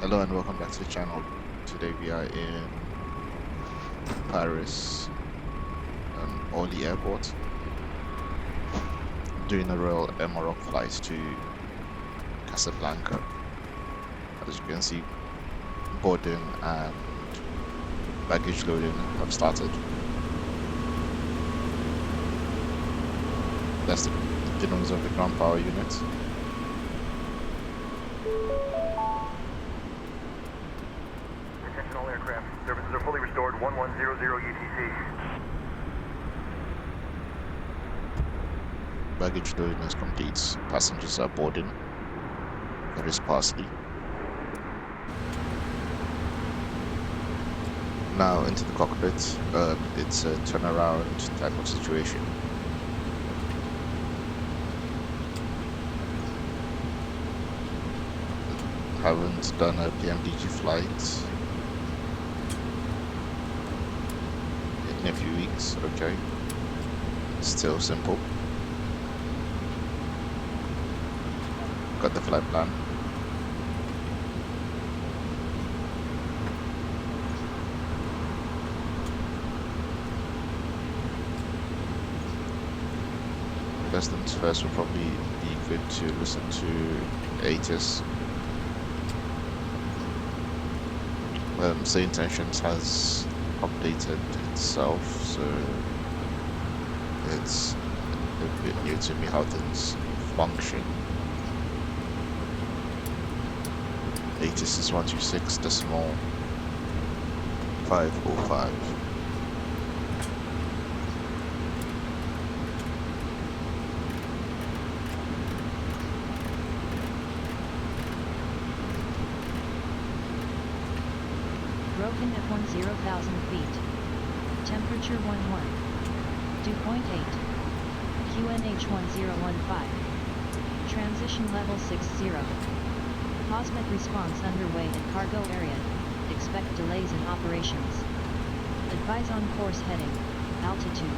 Hello and welcome back to the channel. Today we are in Paris Orly Airport doing a Royal Air Maroc flight to Casablanca. As you can see, boarding and baggage loading have started. That's the noise of the ground power unit. Attention all aircraft. Services are fully restored. 1100 ATC. Baggage loading is complete. Passengers are boarding very sparsely. Now into the cockpit. It's a turnaround type of situation. Haven't done a PMDG flight in a few weeks. Okay, still simple. Got the flight plan. First things first, will probably be good to listen to ATIS. Say Intentions has updated itself, so it's a bit new to me how things function. ATIS is 126.505. Broken at 10,000 feet. Temperature 11. Dew point 8. QNH 1015. Transition level 60. Cosmic response underway in cargo area. Expect delays in operations. Advise on course heading, altitude,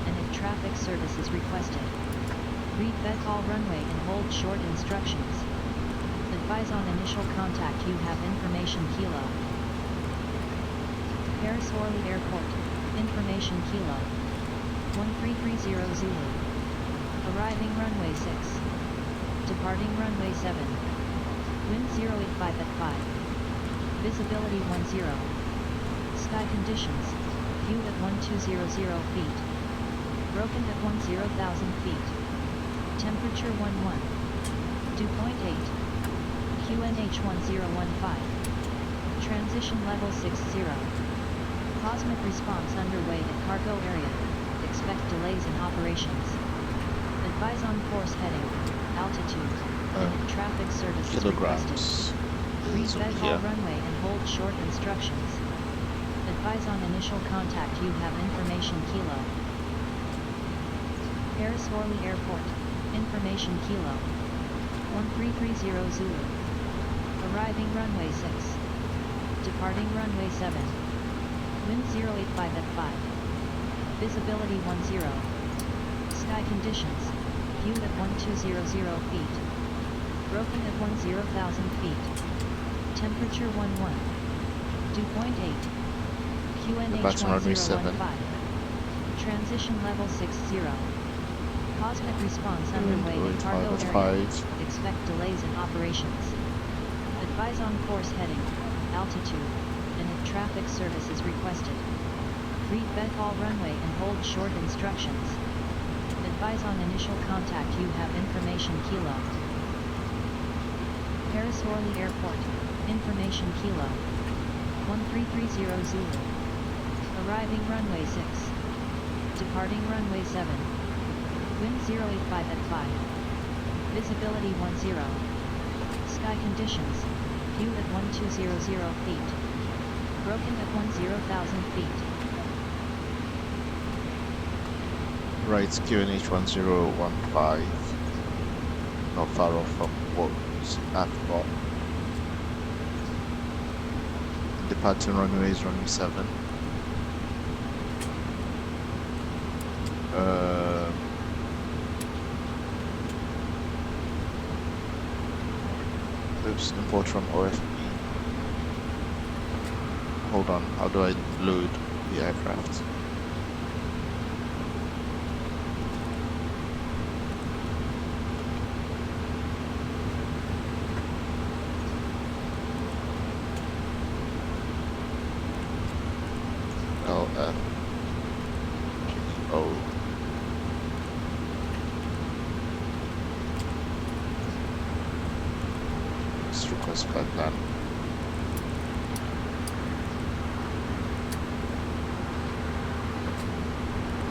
and if traffic service is requested. Read VTOL runway and hold short instructions. Advise on initial contact. You have information Kilo. Paris Orly Airport, information Kilo. 1330 Zulu. Arriving runway 6. Departing runway 7. Wind 085 at 5. Visibility 10. Sky conditions, view at 1200 feet. Broken at 10,000 feet. Temperature 11. Dew point 8. QNH 1015. Transition level 60. Cosmic response underway in cargo area. Expect delays in operations. Advise on course heading, altitude, and if traffic service is requested. Read VTOL runway and hold short instructions. Advise on initial contact. You have information Kilo. Paris Orly Airport, information Kilo. 1330 Zulu. Arriving runway 6. Departing runway 7. Wind 085 at 5. Visibility 10. Sky conditions, view at 1200 feet. Broken at 10,000 feet. Temperature 11. Dew point 8. QNH 1015. Transition level 60. Cosmic response underway in cargo area. Expect delays in operations. Advise on course heading, altitude, and if traffic service is requested. Read VTOL runway and hold short instructions. Advise on initial contact. You have information Kilo. Paris Orly Airport, information Kilo. 1330 Zulu. Arriving runway 6. Departing runway 7. Wind 085 at 5. Visibility 10. Sky conditions, view at 1200 feet. Broken at 10,000 feet. Right, QNH 1015. Not far off from what I've got. Departing runway is runway 7. Oops, import from OFP. Hold on, how do I load the aircraft? LFPO. Let's request flight plan.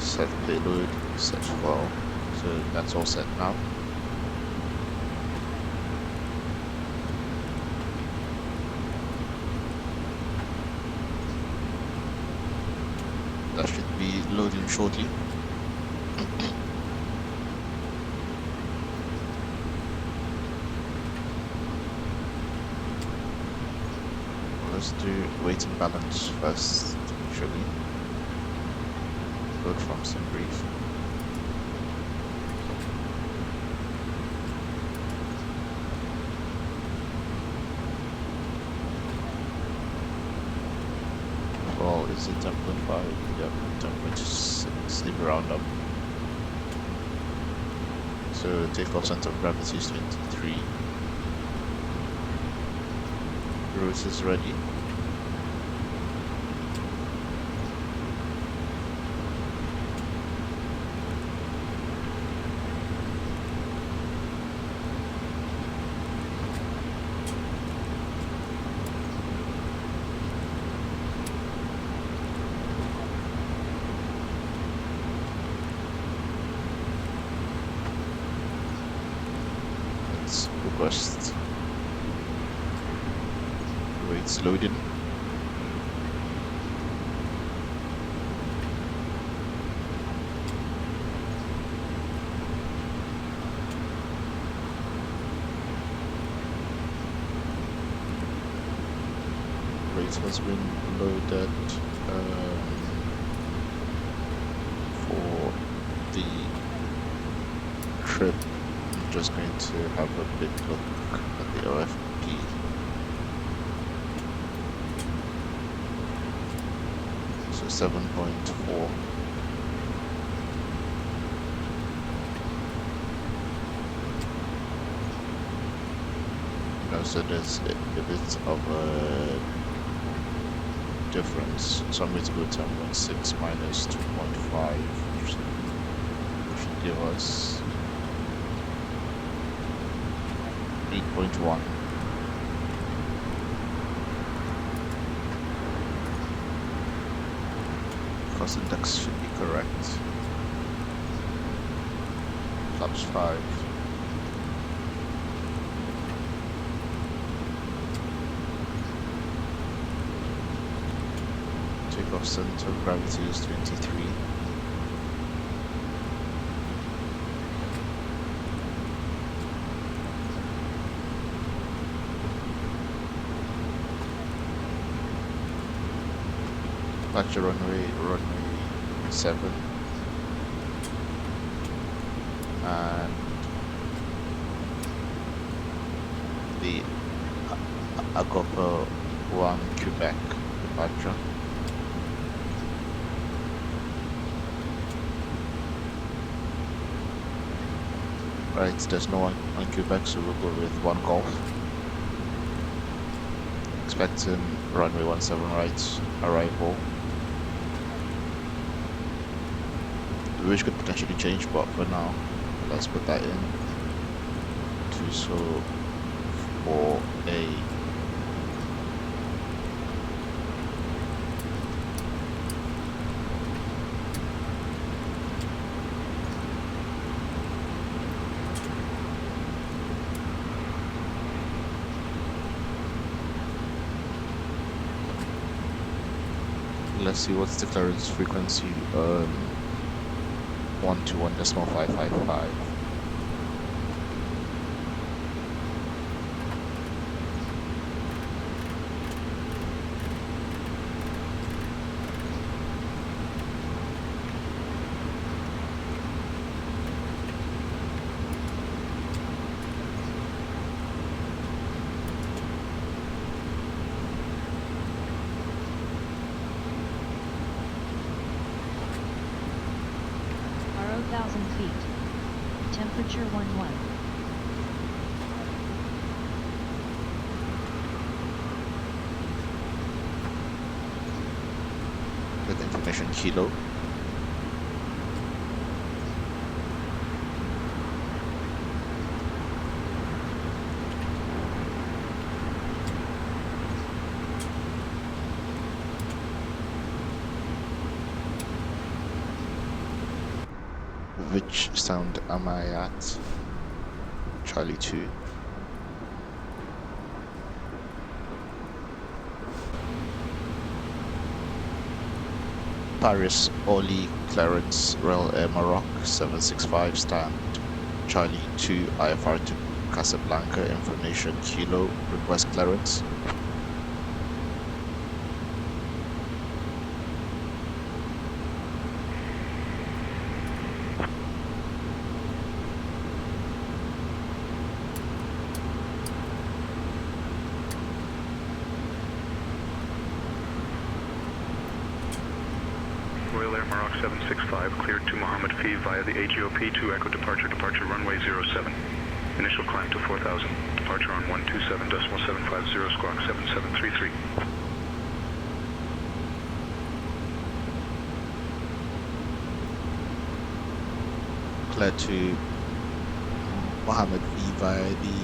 Set payload, set fuel. So that's all set now. That should be loading shortly. Let's do weight and balance first, actually. Load from sim brief. Well, is it 10.5? Yep, 10.6, leave a round up. So takeoff center of gravity is 23. Route is ready. Request weights loading. Weight has been loaded for the trip. Just going to have a big look at the LFP. So 7.4. So there's a bit of a difference. So I'm going to go 10.6 minus 2.5, which should give us 8.1. Cost index should be correct. Flaps 5. Takeoff center of gravity is 23. Departure runway 7, and the Agopa 1 Quebec departure. Right, there's no one on Quebec, so we'll go with 1 Golf. Expecting runway 17 right arrival. Which could potentially change, but for now, let's put that in. 204A. Let's see what's the clearance frequency. 121.555. 4,000 feet. Temperature 11. With information kilo. Which sound am I at? Charlie 2. Paris Orly clearance Royal Air Maroc 765 stand Charlie 2 IFR to Casablanca information kilo request clearance. Royal Air Maroc 765 cleared to Mohammed via the AGOP to Echo departure runway 07. Initial climb to 4,000. Departure on 127.750 squawk 7733. Cleared to Mohammed via the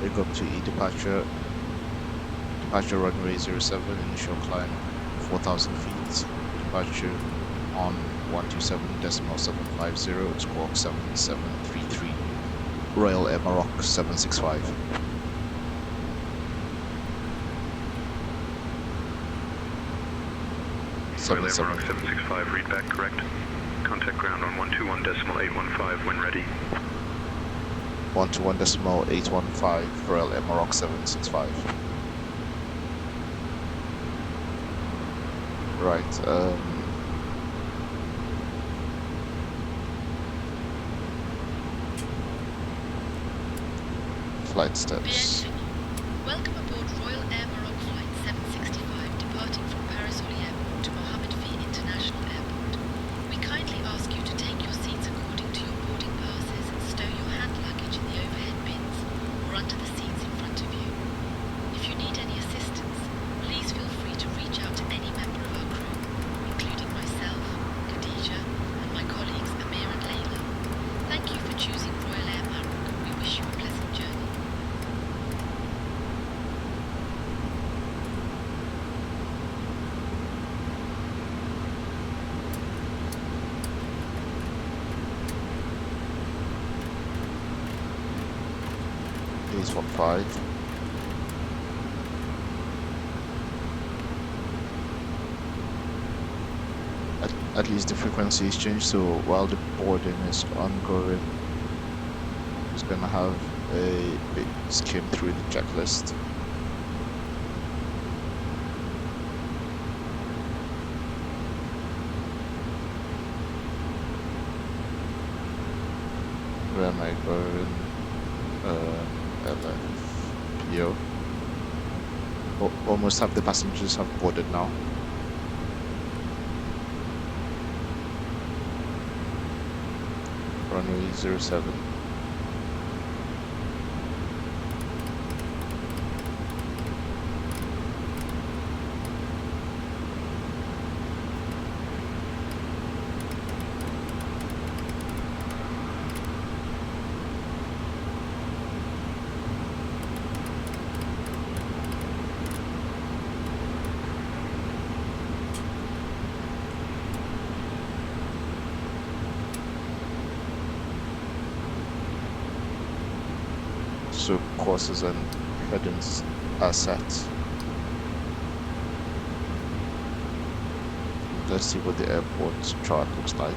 AGOP to E departure runway 07. Initial climb 4,000 feet. Departure on 127.750 squawk 7733. Royal Air Maroc 765. Royal Air Maroc 765, read back correct. Contact ground on 121.815 when ready. 121.815 Royal Air Maroc 765. Right, flight steps. Welcome aboard Royal Air Maroc Flight 765 departing from Paris Orly Airport to Mohammed International Airport. We kindly ask you to take your seats according to your boarding passes and stow your hand luggage in the overhead bins or under the seats in front of you. If you need any assistance, please feel free to reach out to any member of our crew, including myself, Khadija, and my colleagues Amir and Layla. Thank you for choosing Royal Air Maroc. We wish you a pleasant journey. Is 15. At least the frequency is changed, so while the boarding is ongoing, it's gonna have a big skim through the checklist. Where am I going? LFPO. Almost half the passengers have boarded now. Runway 07. So courses and headings are set. Let's see what the airport chart looks like.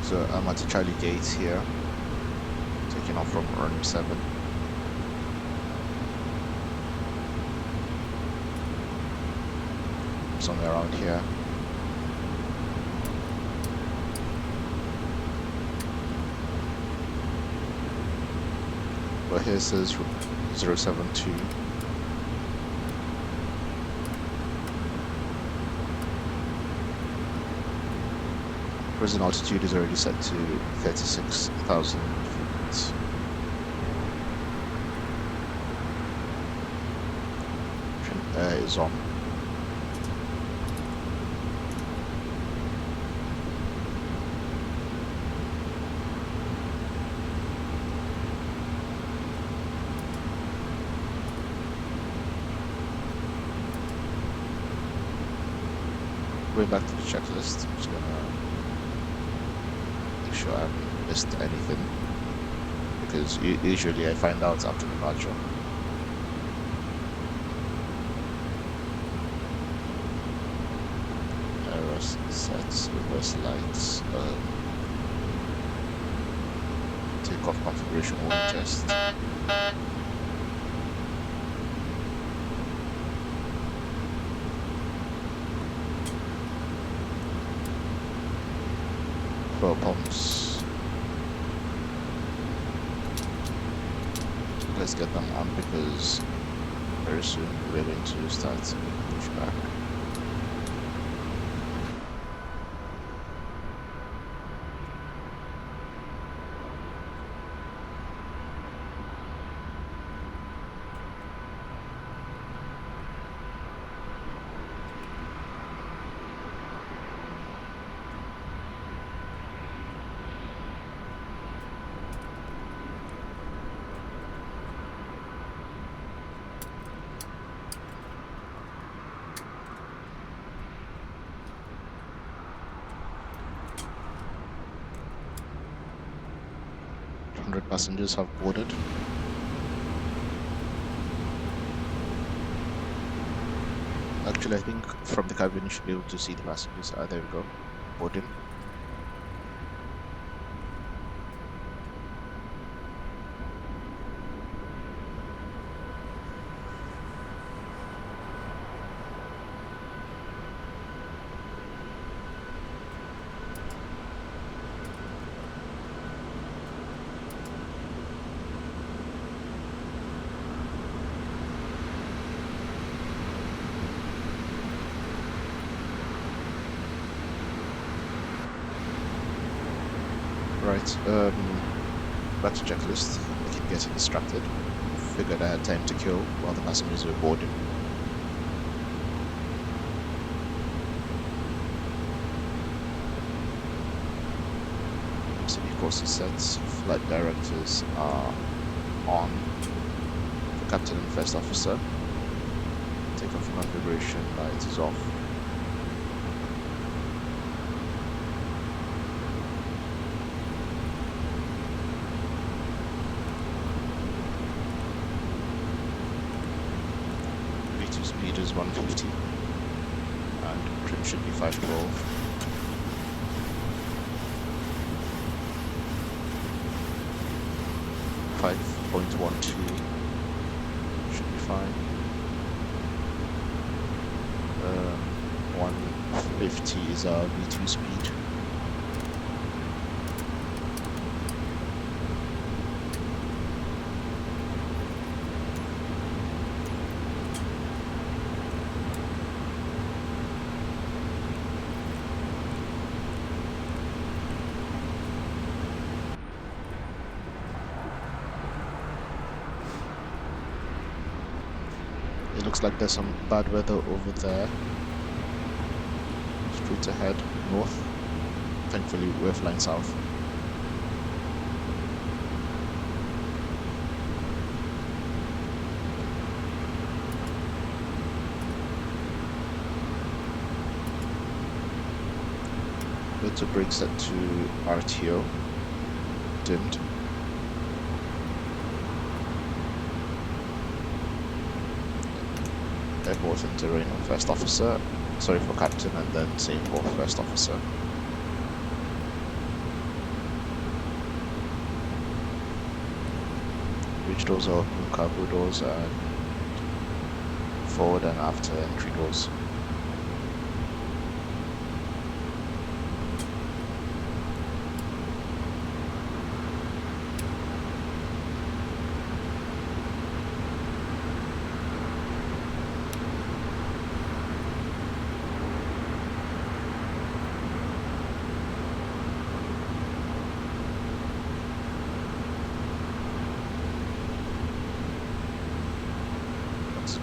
So I'm at the Charlie gate here, taking off from runway 7. Somewhere around here. But here says 072. Cruising altitude is already set to 36,000 feet. Air is on. Going back to the checklist, I'm just gonna make sure I haven't missed anything, because usually I find out after departure. Arrows, sets, reverse lights, takeoff configuration one test. Fuel pumps. Let's get them on, because very soon we're going to start to push back. Passengers have boarded. Actually, I think from the cabin you should be able to see the passengers. Ah, there we go. Boarding. Right, back to checklist. I keep getting distracted. Figured I had time to kill while the passengers were boarding. City course is set. Flight directors are on. The captain and first officer. Takeoff configuration light is off. Speed is 150 and trim should be 512. .12 should be fine. 150 is our V2 speed. Looks like there's some bad weather over there. Straight ahead, north. Thankfully, we're flying south. Let's brake set to RTO. Dimmed. Airport and terrain on first officer, sorry for captain, and then same for first officer. Bridge doors are open, cargo doors, and forward and after entry doors.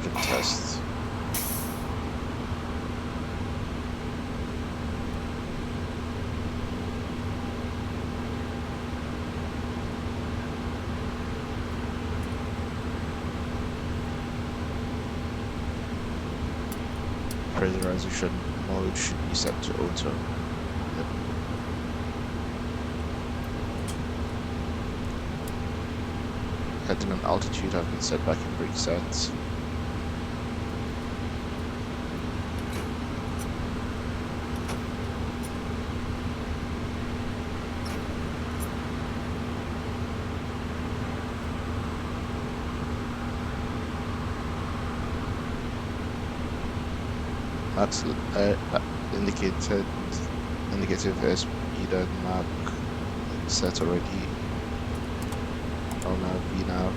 engine test. Pressurization mode should be set to auto. Yep. Heading and altitude have been set back in preset. That's indicative airspeed and map set already. LNAV, VNAV,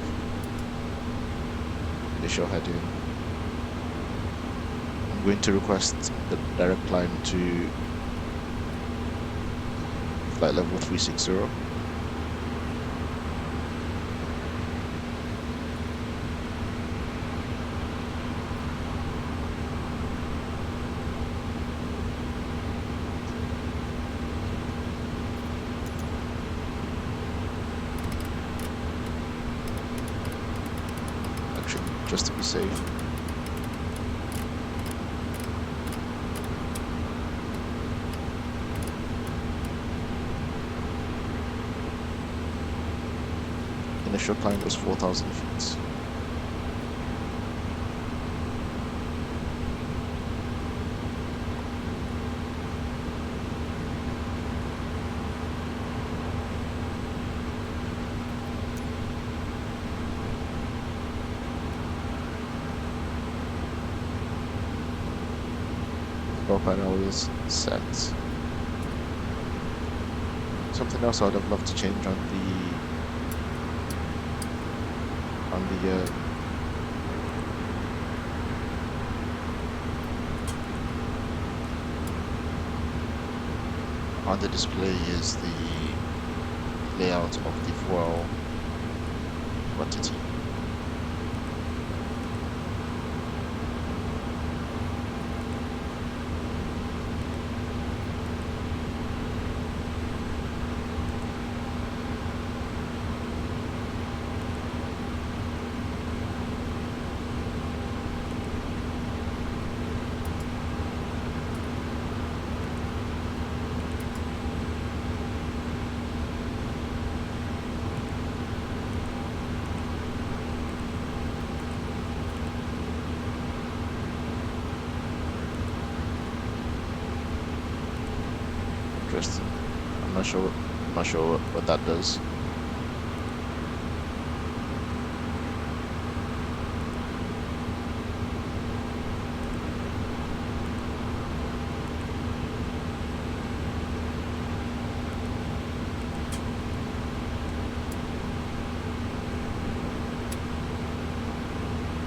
initial heading. I'm going to request the direct climb to flight level 360. Just to be safe. Initial climb was 4,000 feet. Control panel is set. Something else I'd have loved to change on the display is the layout of the fuel quantity. Interesting. I'm not sure what that does.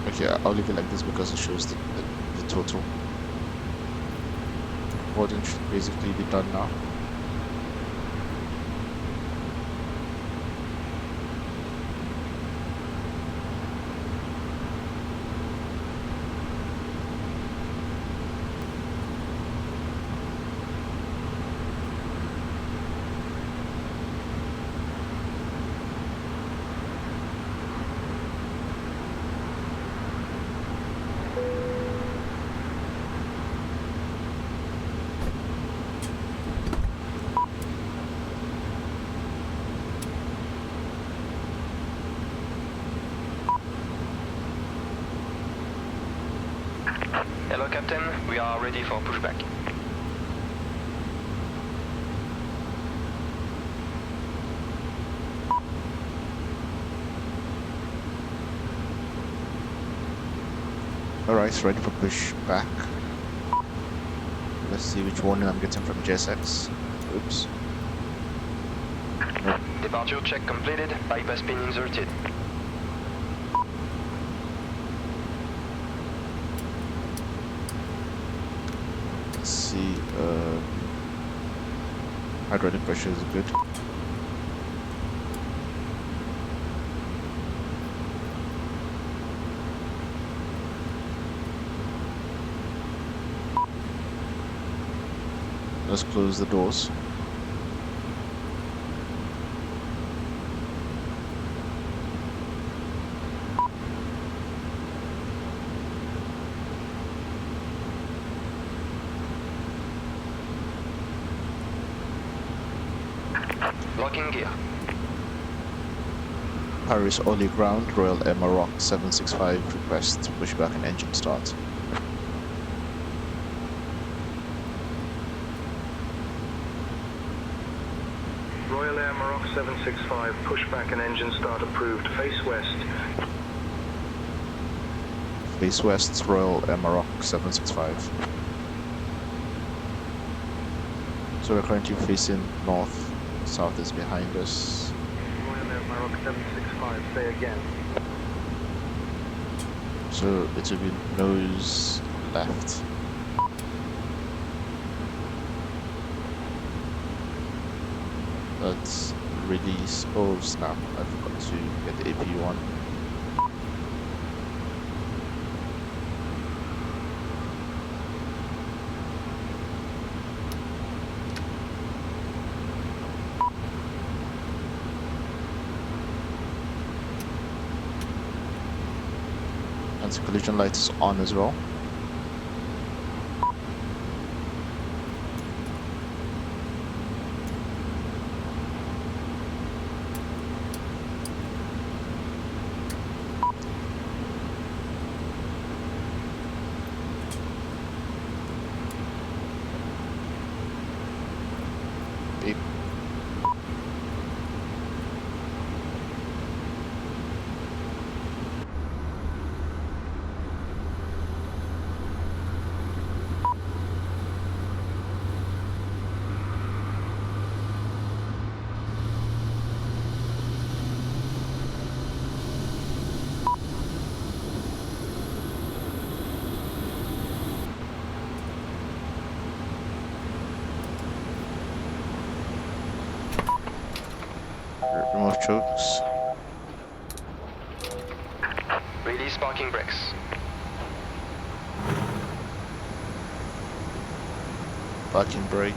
Okay, I'll leave it like this because it shows the total. Boarding should basically be done now. Hello, Captain. We are ready for pushback. Alright, ready for pushback. Let's see which warning I'm getting from JSX. Oops. Nope. Departure check completed. Bypass pin inserted. Let's see. Hydraulic pressure is good. Let's close the doors. Locking gear. Paris Orly ground, Royal Air Maroc 765, request pushback and engine start. Royal Air Maroc 765, pushback and engine start approved. Face west. Face west, Royal Air Maroc 765. So we're currently facing north, south is behind us. Royal Air Maroc 765, say again. So it will be nose left. Let's release. Oh snap, I forgot to get the AP1. Anti-collision light is on as well. Beep. Remove chokes. Release parking brakes. Parking brake.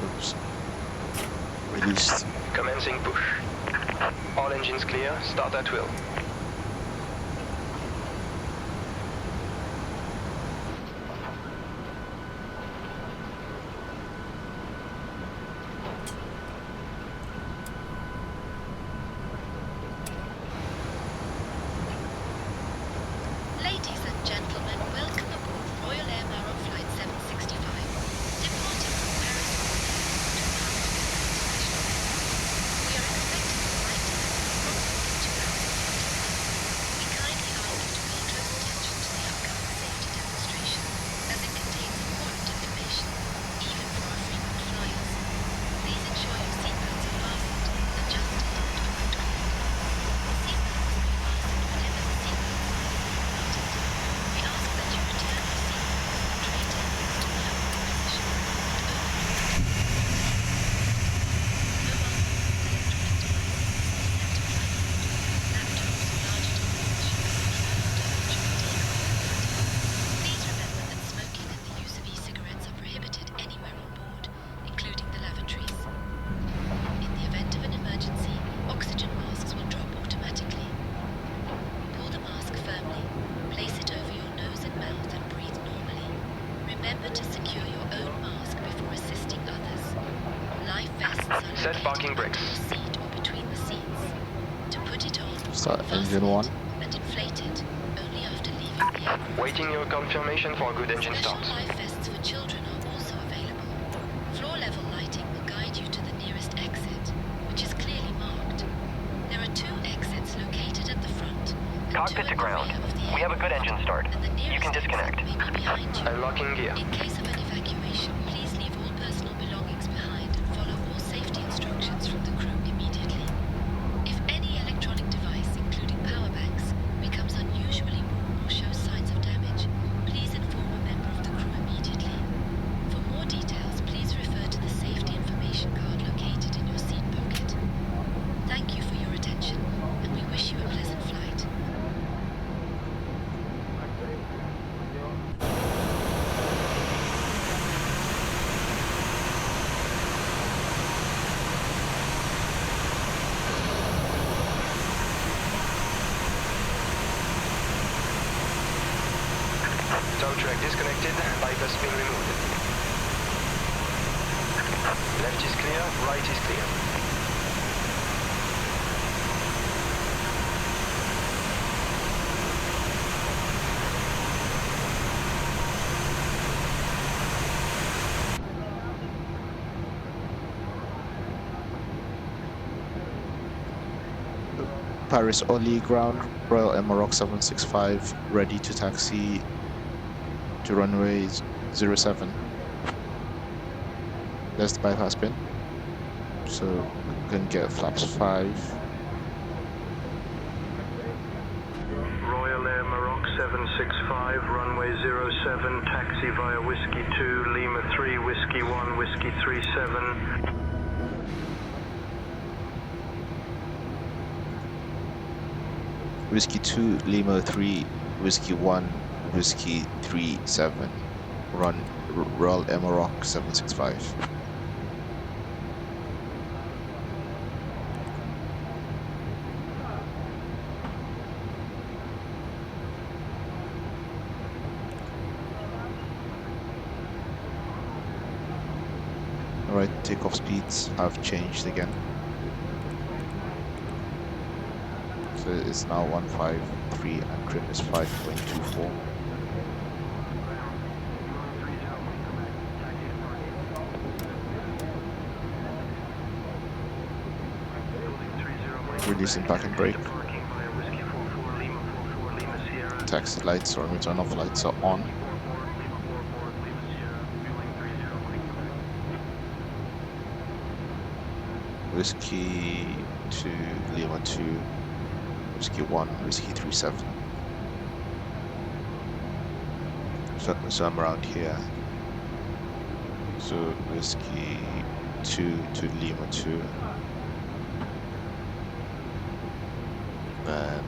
Oops. Released. Commencing push. All engines clear. Start at will. Ladies and gentlemen, welcome aboard Royal Air Maroc Flight 765, departing from Paris Orly to Mohammed. We are expecting a flight time of approximately 2 hours. We kindly ask you to pay close attention to the upcoming safety demonstration, as it contains important information, even for our frequent flyers. Please ensure your seatbelts are fastened, adjusted, and hooked on. The seatbelt must be fastened whenever the seatbelt sign is activated. We ask that you return your seatbelt or tray tables to the upright position and open your seat. Mobile phones, electronic devices, selective flight mode, laptops or larger devices should be withdrawn during takeoff. Please remember that smoking and the use of e-cigarettes are prohibited anywhere on board, including the lavatories. In the event of an emergency, oxygen masks will drop automatically. Pull the mask firmly, place it over your nose and mouth and breathe normally. Remember to secure your own mask before assisting others. Life vests are Set located parking under brakes. the seat or between the seats. To put it on, Start fasten engine it 1. and inflate it only after leaving the aircraft. Waiting your confirmation for a good engine Special start. life vests for children are also available. Floor level lighting will guide you to the nearest exit, which is clearly marked. There are 2 exits located at the front and 2 Cockpit at to the ground. rear of the We have a good aircraft, engine start. and the You nearest can disconnect. exit may be behind you. Unlocking gear. In case of an evacuation, please leave all personal belongings behind and follow all safety instructions from the crew immediately. If any electronic device, including power banks, becomes unusually warm or shows signs of damage, please inform a member of the crew immediately. For more details, please refer to the safety information card located in your seat pocket. Thank you for your attention, and we wish you a pleasant flight. engines connected, bypass pin removed. Left is clear, right is clear. Paris Orly ground, Royal Air Maroc 765, ready to taxi to runway 07. There's the bypass pin, so we can get flaps 5. Royal Air Maroc 765, runway 07, taxi via Whiskey 2, Lima 3, Whiskey 1, Whiskey 37. Whiskey 2, Lima 3, Whiskey 1, Whiskey 37. Run Royal Air Maroc 765. Alright, takeoff speeds have changed again. So it's now 153 and trim is 5.24. Releasing back and brake. Taxi lights or return off lights are on. Whiskey 2, Lima 2, Whiskey 1, Whiskey 37. So I'm around here. So Whiskey 2 to Lima 2. Then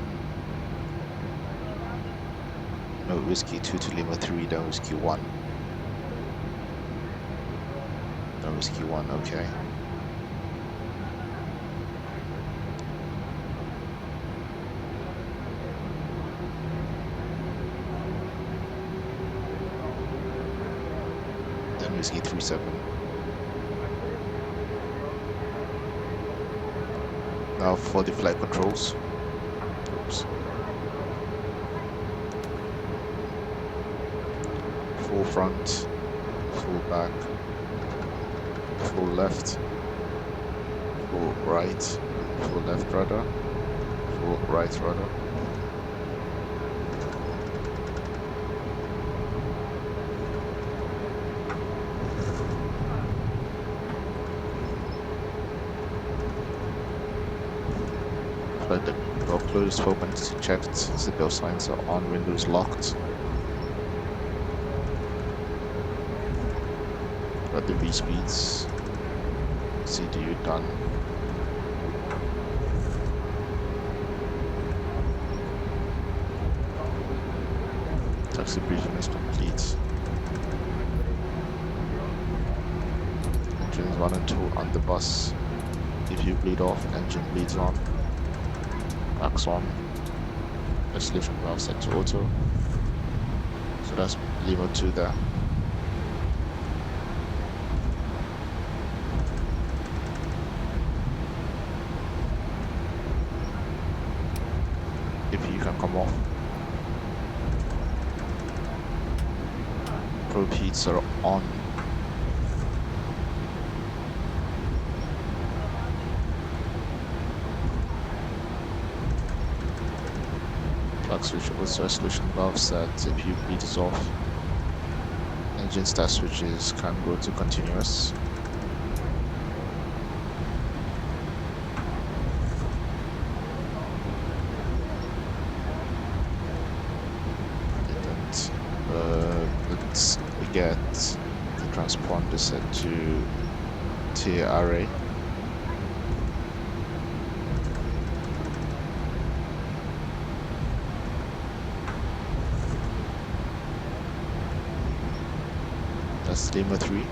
no, Whiskey 2 to Lima 3, then Whiskey 1. Then Whiskey 1, okay. Then Whiskey 37. Now for the flight controls. Oops. Full front, full back, full left, full right, full left rudder, full right rudder. Flight deck door closed, open, checked, seatbelt signs are on, windows locked. Got the V speeds, CDU done. Taxi briefing is complete. Engines 1 and 2 on the bus. If you bleed off, engine bleeds on. Max on. Isolation valve set to auto. So that's Lima 2 there. If you can come off. Probe heats are on. Plug switch with isolation valve set. If you bleed is off. Engine start switches can go to continuous. Let's get the transponder set to TRA. That's Lima 3.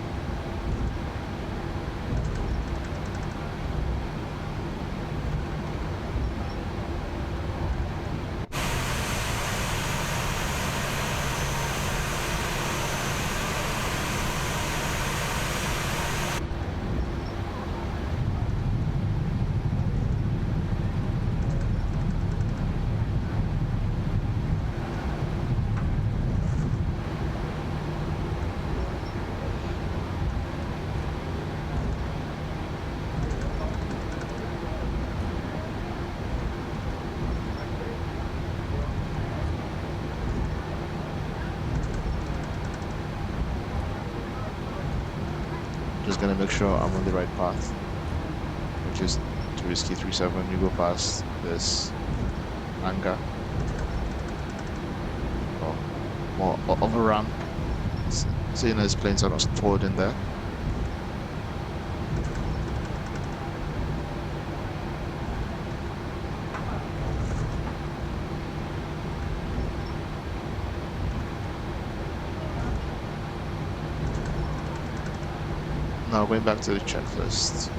just gonna make sure I'm on the right path, which is to Whiskey 37. You go past this hangar, or more of a ramp, seeing as planes are not stored in there. Now going back to the checklist.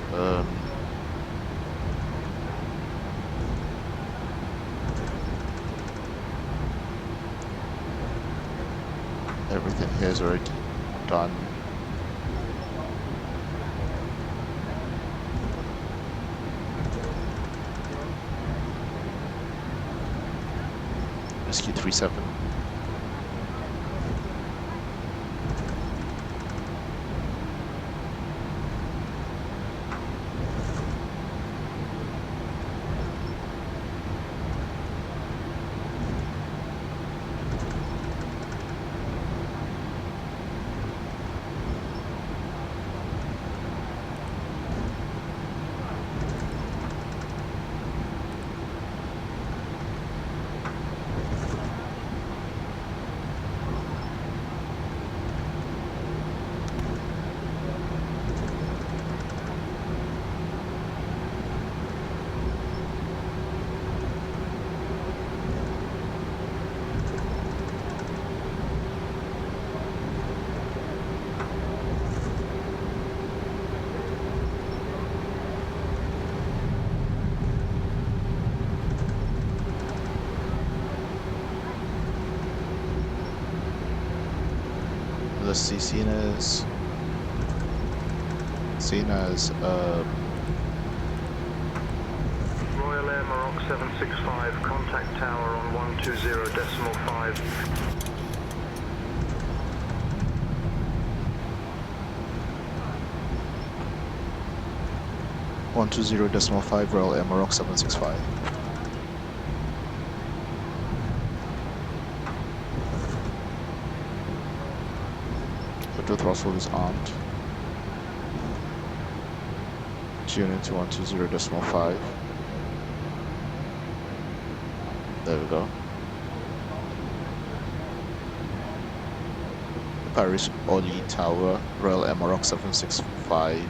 Everything here is already done. Whiskey 37. Let's see, seen as Royal Air Maroc 765, contact tower on 120.5. 120.5 Royal Air Maroc 765. Auto throttle is armed. Tune into 120.5. There we go. Paris Orly Tower, Royal Air Maroc 765,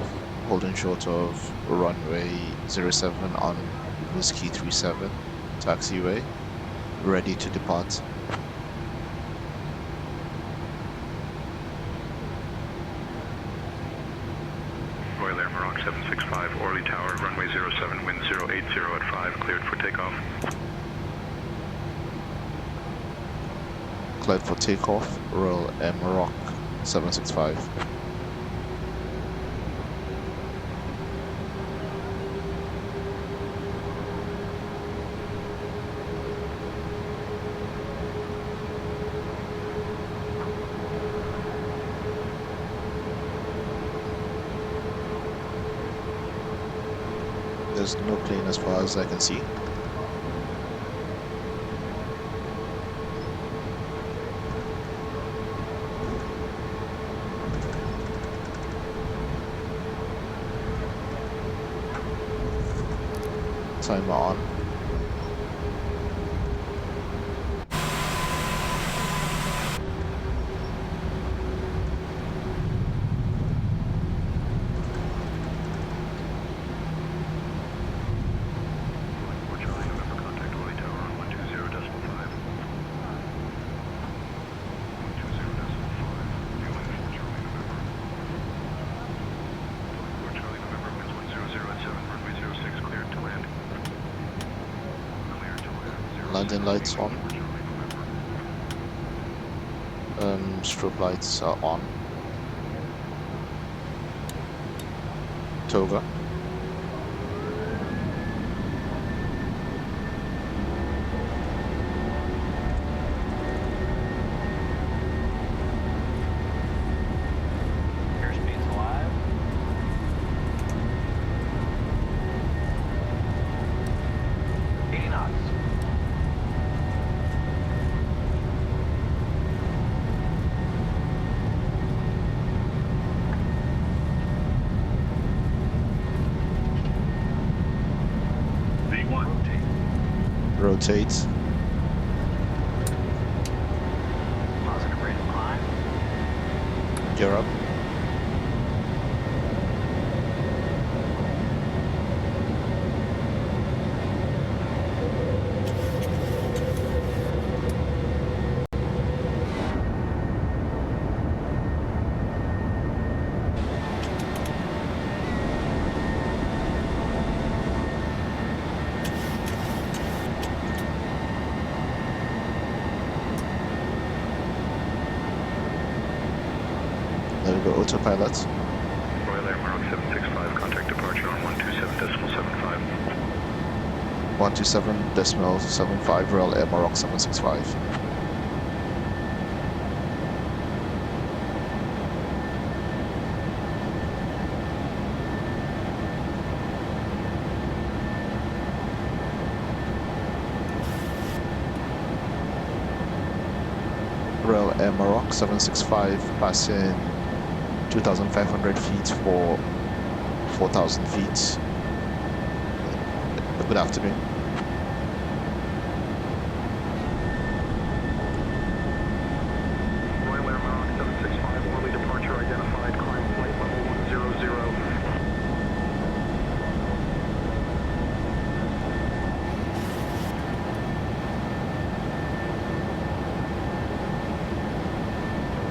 holding short of runway 07 on Whiskey 37, taxiway, ready to depart. Royal Air Maroc 765, Orly Tower, runway 07, wind 080 at 5, cleared for takeoff. Cleared for takeoff, Royal Air Maroc 765. There's no plane as far as I can see. Timer on. Landing lights on. Strobe lights are on. Toga. Airspeed's alive. Knots. rotate. Positive rate of climb. Gear up. There we go, autopilot. Royal Air Maroc 765, contact departure on 127.75. 127.75, Royal Air Maroc 765. Royal Air Maroc 765, passing 2,500 feet for 4,000 feet. Good afternoon. Royal Air Maroc 765, Orly departure identified, climb flight level 100.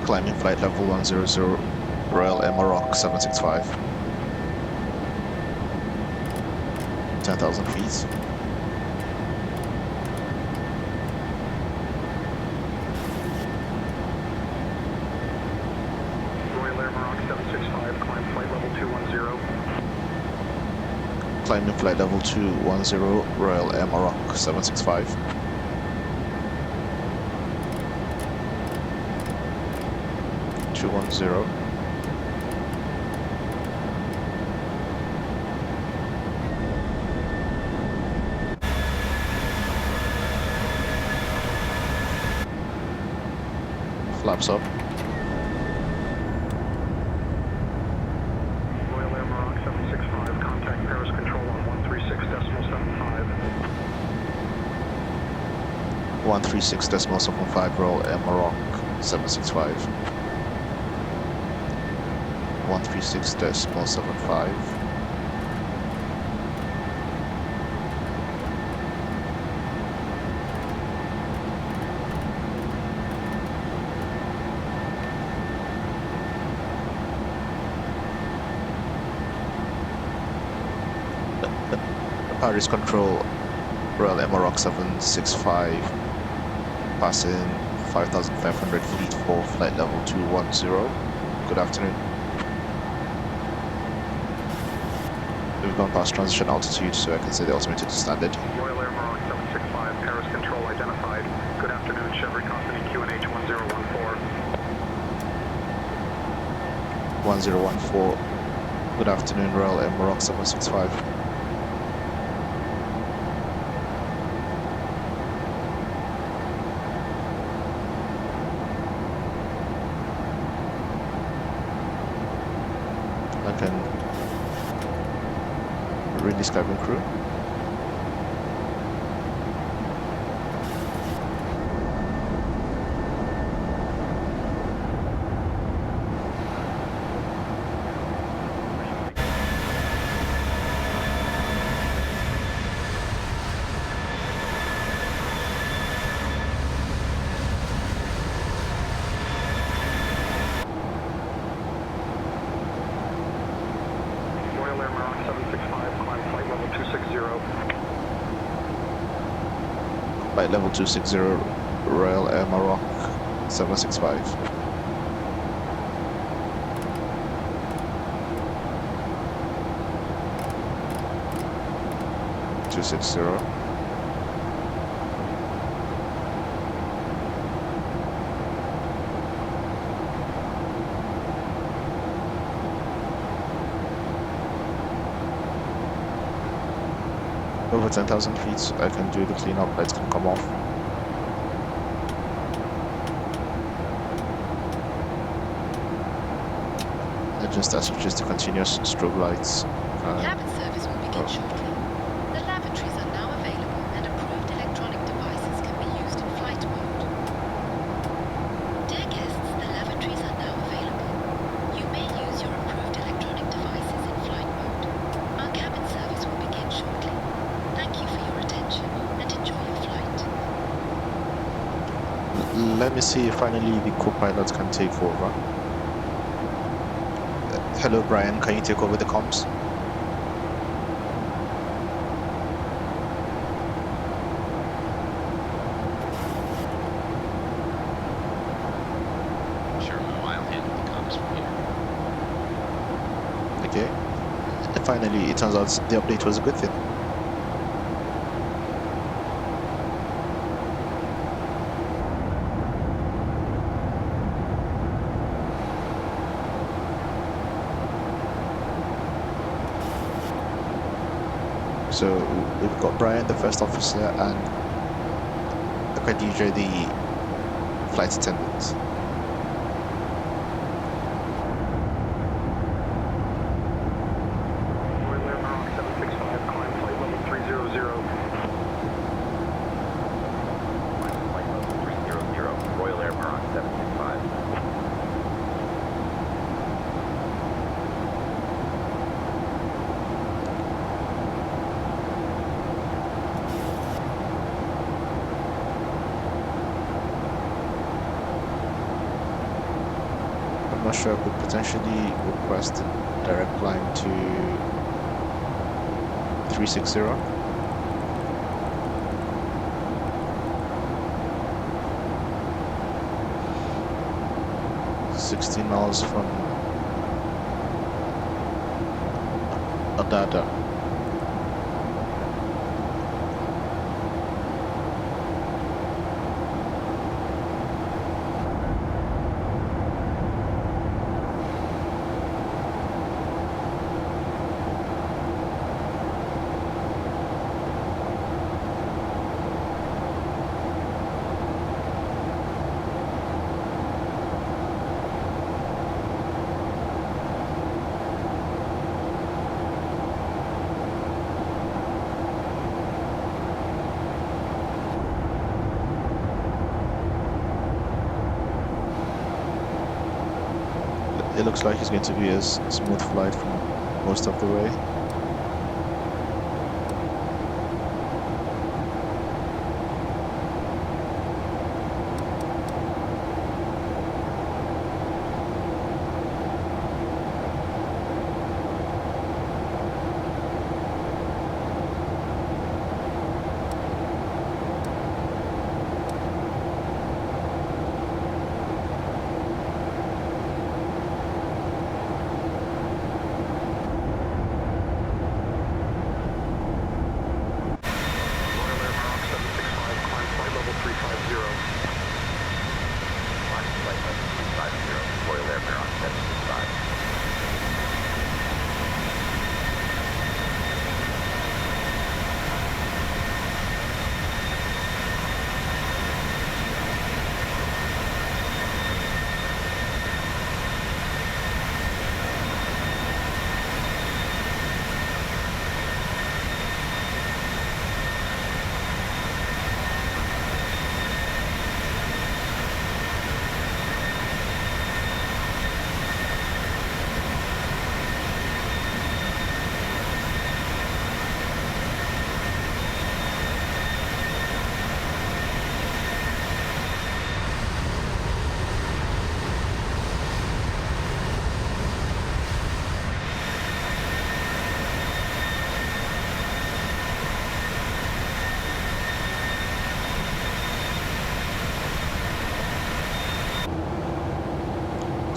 Climbing flight level 100, Royal Air Maroc 765. 10,000 feet. Royal Air Maroc 765, climb flight level 210. Climbing flight level 210, Royal Air Maroc 765. Flaps up. Royal Air Maroc 765, contact Paris control on 136.75. 136.75, Royal Air Maroc 765. 136.75. Paris control, Royal Air Maroc 765, passing 5,500 feet for flight level 210. Good afternoon. We've gone past transition altitude, so I can say the altimeter to standard. Royal Air Maroc 765, Paris control identified. Good afternoon, Chevrolet Company QNH 1014. 1014. Good afternoon, Royal Air Maroc 765. I can release cabin crew. Royal Air Maroc 765, climb flight level 260. Flight level 260, Royal Air Maroc 765. 260. Over 10,000 feet, I can do the cleanup, lights can come off. Adjust as switches to continuous strobe lights. Cabin service will begin shortly. The lavatories are now available and approved electronic let me see if finally the co-pilot can take over. Hello, Brian. Can you take over the comms? Sure, Mo, I'll handle the comms from here. Okay. And finally, it turns out the update was a good thing. So we've got Brian, the first officer, and Khadija, the flight attendant. Royal Air Maroc 765, climb flight level 300. Flight level 300, Royal Air Maroc 765. I'm not sure I could potentially request a direct climb to 360. $60 miles from Adada. It looks like it's going to be a smooth flight from most of the way. Royal Air Maroc 765, climb flight level 350. Climb flight level 350, Royal Air Maroc 765.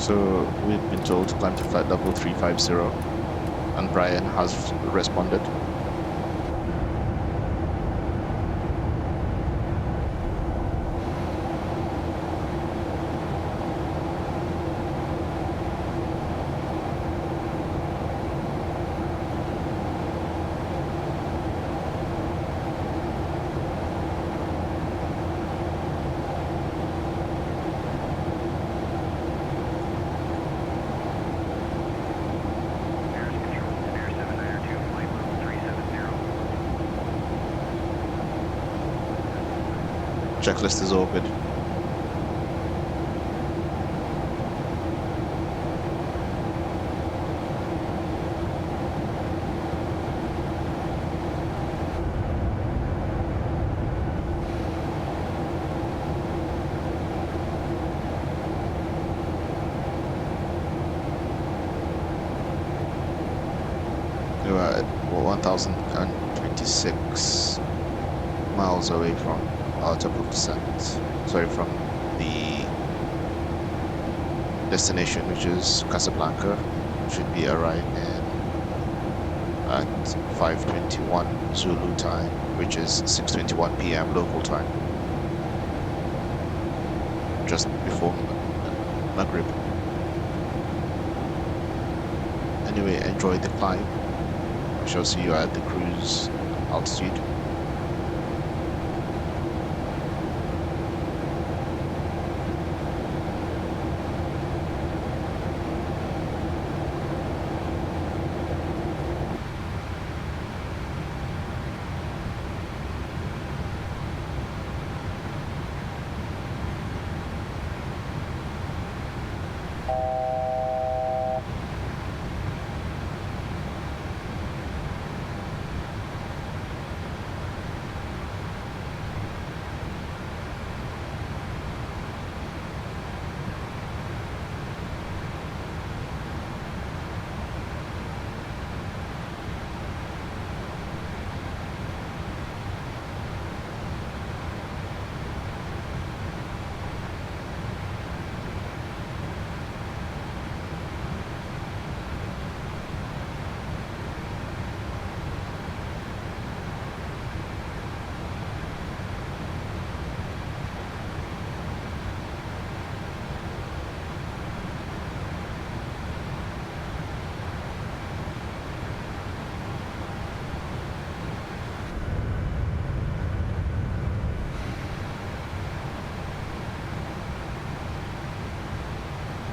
So we've been told to climb to flight level 350, and Brian has responded. Paris Control, Air 792, flight level 370. Checklist is all good. 1026 miles away from our top of descent. Sorry, from the destination, which is Casablanca. Should be arriving at 5:21 Zulu time, which is 6:21 p.m. local time, just before Maghrib. Anyway, enjoy the climb. I shall see you at the cruise altitude.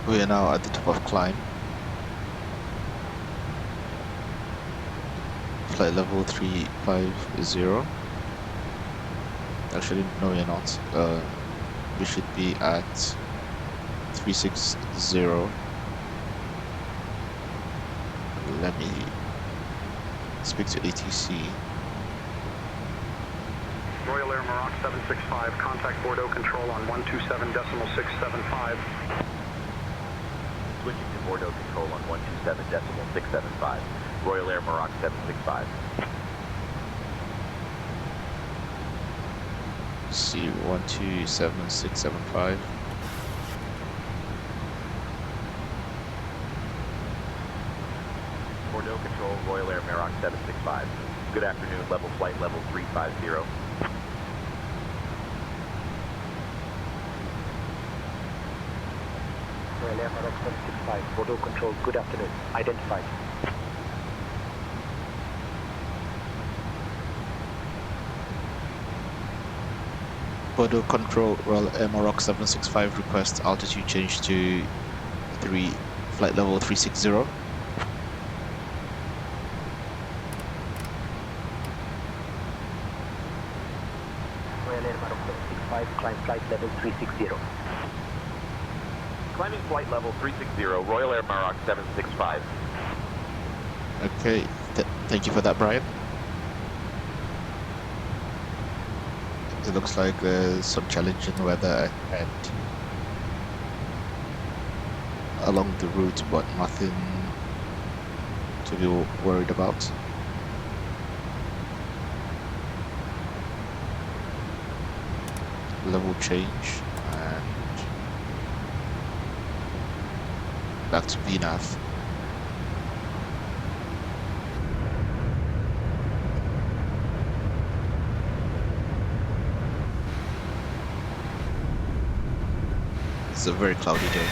We are now at the top of climb. Flight level 350. Actually, no, you're not. We should be at 360. Let me speak to ATC. Royal Air Maroc 765, contact Bordeaux control on 127.675. Switching to Bordeaux control on 127.675. Royal Air Maroc 765. See 127675. Bordeaux control, Royal Air Maroc 765. Good afternoon, flight level 350. Royal Air Maroc 765, Bordeaux control, good afternoon. Identified. Bordeaux control, Royal Air Maroc 765, request altitude change to flight level 360. Royal Air Maroc 765, climb flight level 360. Climbing flight level 360, Royal Air Maroc 765. Okay, thank you for that, Brian. It looks like there's some challenging weather ahead along the route, but nothing to be worried about. Level change and back to VNAV. It's a very cloudy day.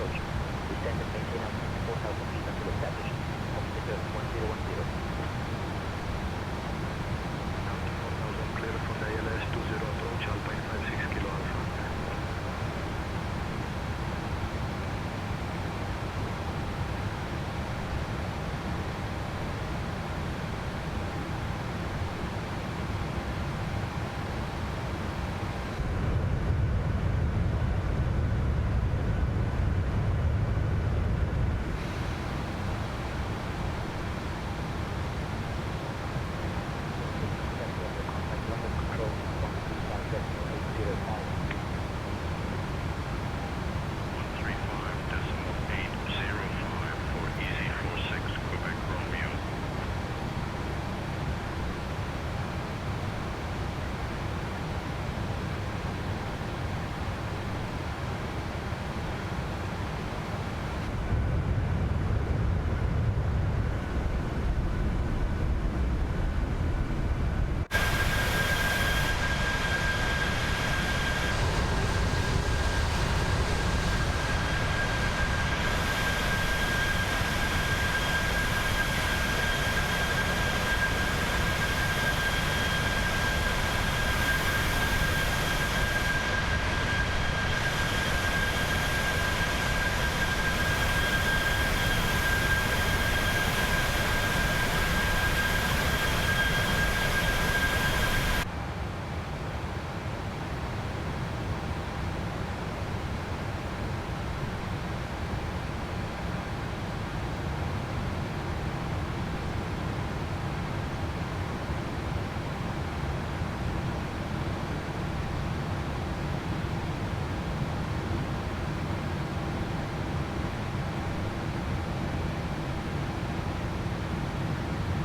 approaching. Descend and maintain altitude 4,000 feet until established. Altimeter 1010. Clear for the ALS 20 approach, Alpine 56 Kilo Alpha.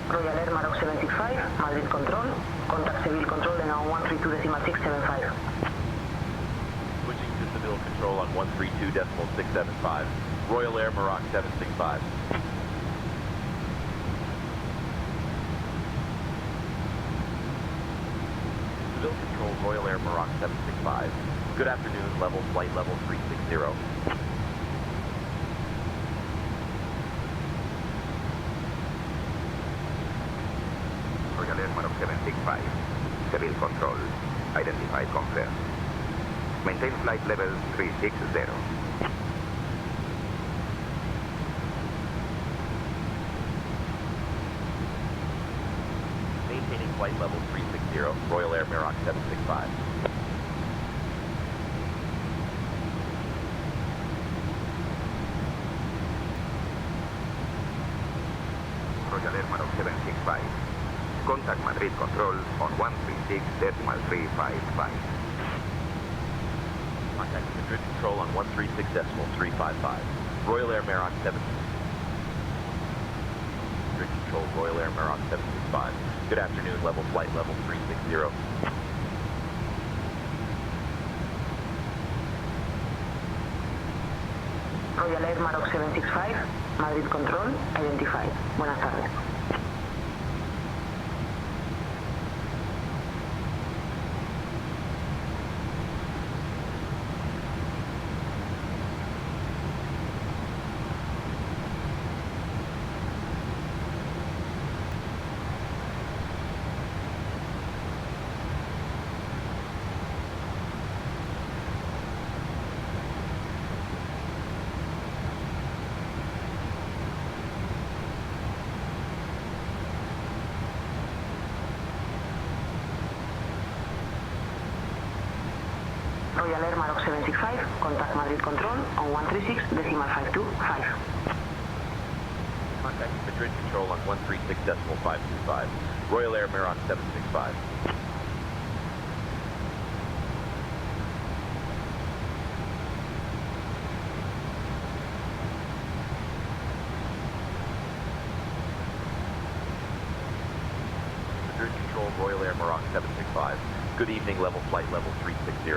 Royal Air Maroc 75, Madrid Control, contact civil control and on 132.675. Switching to civil control on 132.675. Royal Air Maroc 765. Civil control Royal Air Maroc 765. Good afternoon, flight level 360. Royal Air Maroc 765. Civil control. Identified confirmed. Maintain flight level 360. Maintaining flight level 360, Royal Air Maroc 765. Royal Air Maroc 765. Contact Madrid Control on 136.355. Contact Madrid Control on 136.355. Royal Air Maroc 7. Madrid Control Royal Air Maroc 765. Good afternoon, flight level 360. Royal Air Maroc 765, Madrid Control, identified. Buenas tardes. Royal Air Maroc 765, contact Madrid Control on 136.525. Contact Madrid Control on 136.525. Royal Air Maroc 765. Madrid Control Royal Air Maroc 765. Good evening, flight level 360.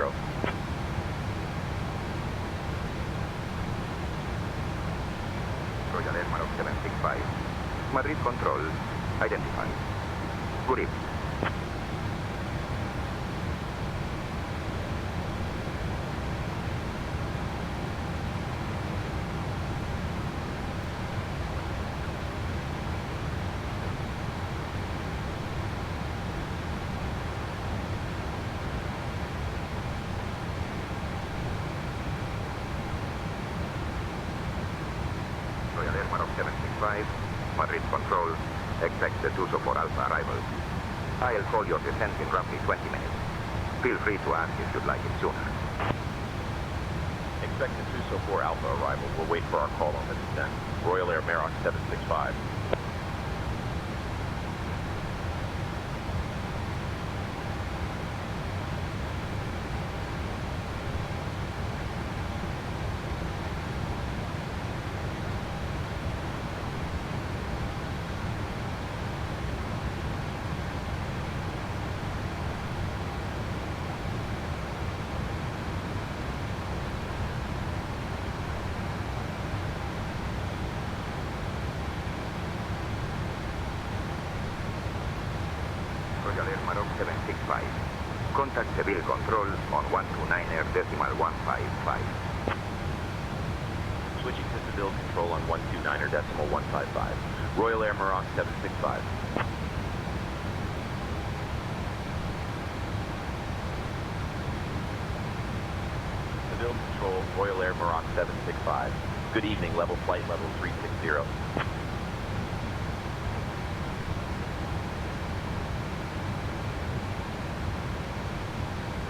Royal Air Maroc 765. Madrid Control. Identified. Good evening. Maroc 765, Madrid Control, expect the 204 Alpha arrival. I'll call your descent in roughly 20 minutes. Feel free to ask if you'd like it sooner. Expect the 204 Alpha arrival. We'll wait for our call on the descent. Royal Air Maroc 765. Royal Air Maroc 765. Contact civil control on 129 Air decimal 155. Switching to civil control on 129 or decimal 155. Royal Air Maroc 765. Civil control, Royal Air Maroc 765. Good evening, level flight level 360.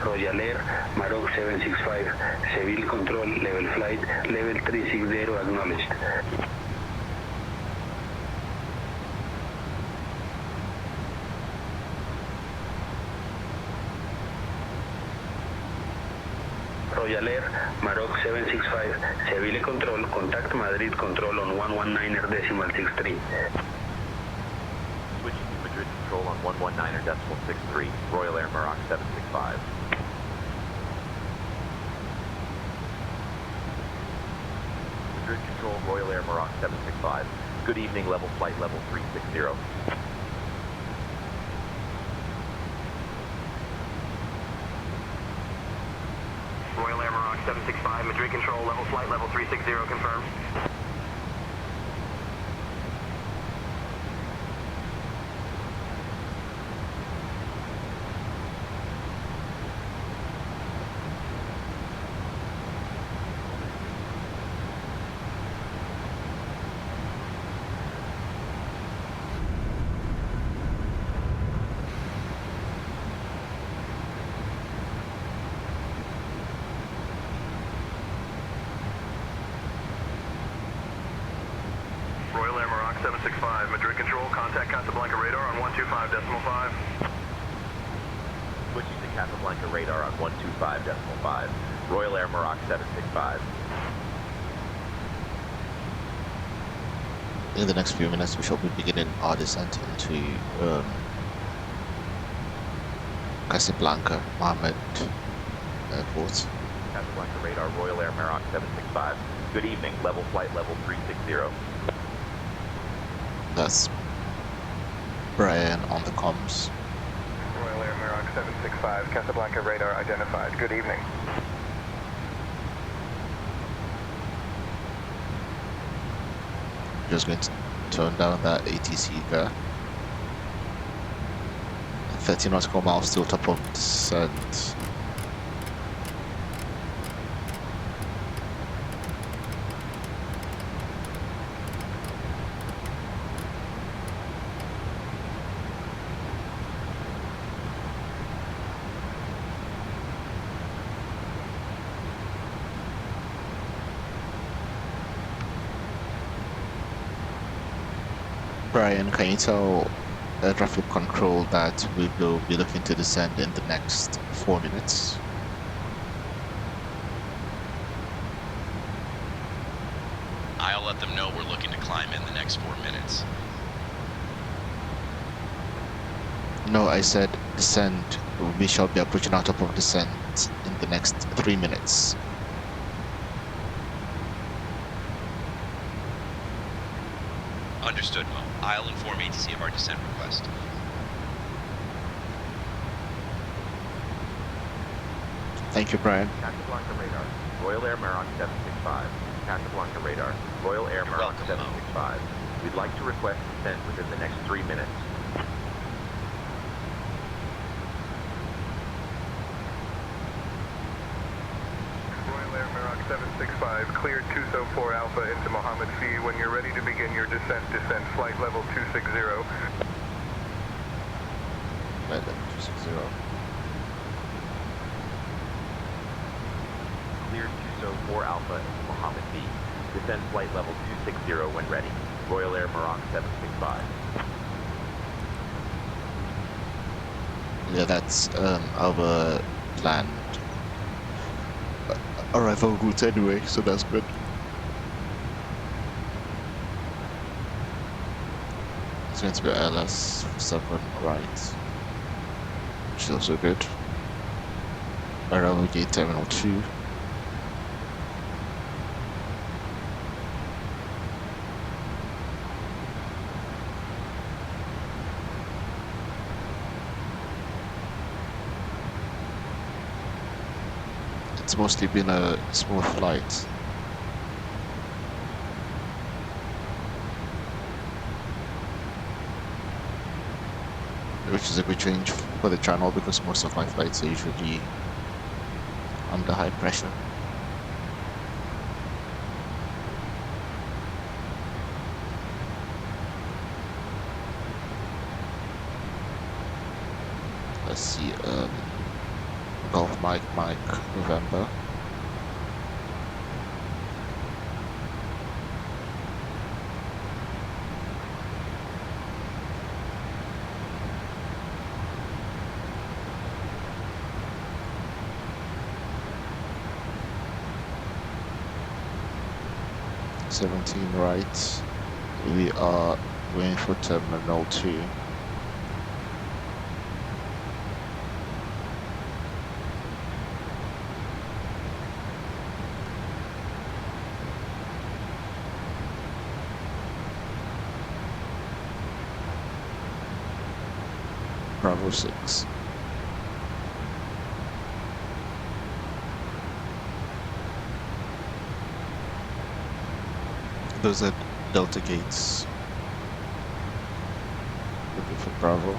Royal Air Maroc 765, civil control, level flight, level 360 acknowledged. Royal Air Maroc 765, civil control, contact Madrid control on 119 decimal 63. Switching to Madrid control on 119 or decimal 63. Royal Air Maroc 765. Madrid control, Royal Air Maroc 765. Good evening, level flight level 360. Royal Air Maroc 765, Madrid control, level flight level 360, confirmed. Royal Air Maroc 765, Madrid control, contact Casablanca radar on 125.5. Switching to Casablanca radar on 125.5. Royal Air Maroc 765. In the next few minutes, we shall be beginning our descent into Casablanca, Mohammed Airport. Casablanca radar, Royal Air Maroc 765. Good evening, level flight level 360. That's Brian on the comms. Royal Air Maroc 765, Casablanca radar identified. Good evening. Just going to turn down that ATC there. 30 nautical miles still top of descent. Brian, can you tell air traffic control that we will be looking to descend in the next 4 minutes? I'll let them know we're looking to climb in the next 4 minutes. No, I said descend. We shall be approaching our top of descent in the next 3 minutes. Understood, Mo. I'll inform ATC of our descent request. Thank you, Brian. Casablanca radar, Royal Air Maroc 765. Casablanca radar, Royal Air Maroc 765. We'd like to request descent within the next 3 minutes. Royal Air Maroc 765. 765, cleared 204 Alpha into Mohammed Fee. When you're ready to begin your descent, flight level 260. Flight level 260. Cleared 204 Alpha into Mohammed Fee. Descend flight level 260 when ready. Royal Air Maroc 765. Yeah, that's our planned arrival route anyway, so that's good. It's going to be LS 7 right, which is also good. Arrival gate terminal 2. It's mostly been a smooth flight. Which is a good change for the channel because most of my flights are usually under high pressure. Let's see, Golf Mike November. '17 right. We are going for Terminal 2. Bravo 6. Those are Delta gates. Looking for Bravo.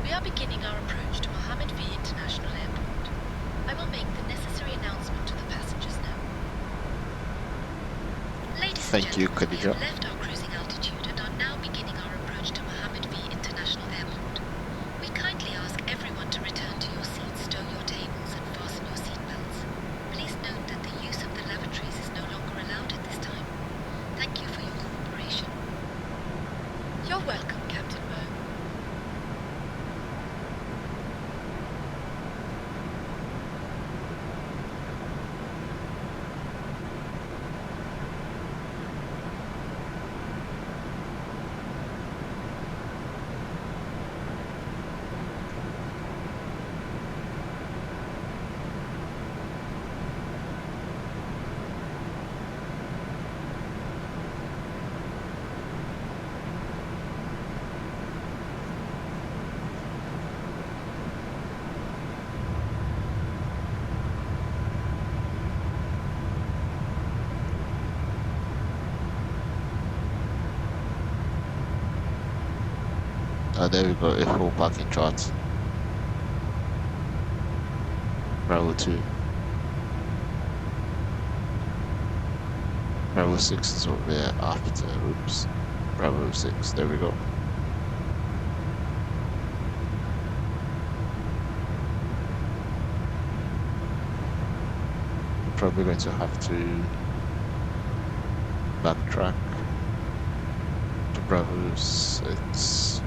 We are beginning our approach to Mohammed V International Airport. I will make the necessary announcement to the passengers now. Ladies and Thank you, gentlemen, we Khadija. have left our cruising altitude and are now beginning our approach to Mohammed V International Airport. We kindly ask everyone to return to your seats, stow your tables and fasten your seatbelts. Please note that the use of the lavatories is no longer allowed at this time. Thank you for your cooperation. You're welcome, Captain Mo. There we go, a full parking chart. Bravo 2. Bravo 6 is over there after, oops. Bravo 6, there we go. Probably going to have to backtrack to Bravo 6.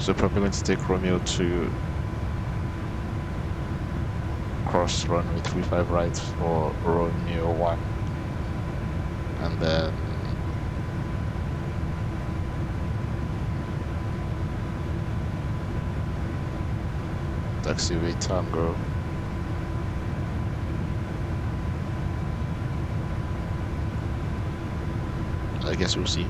So probably going to take Romeo to cross cross runway 35 right for Romeo 1. And then taxiway Tango. I guess we'll see.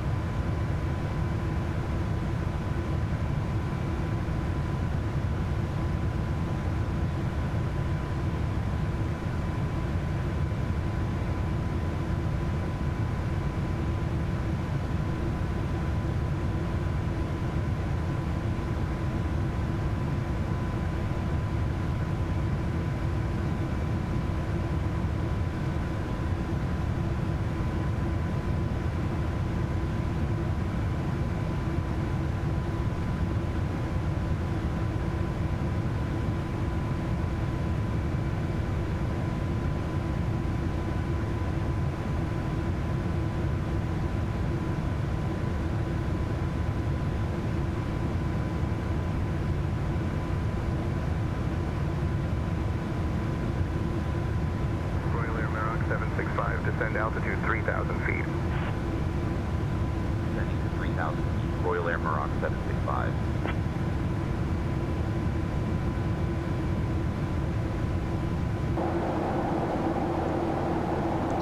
Royal Air Maroc 765, descend altitude 3,000 feet. Descending to 3,000 feet, Royal Air Maroc 765.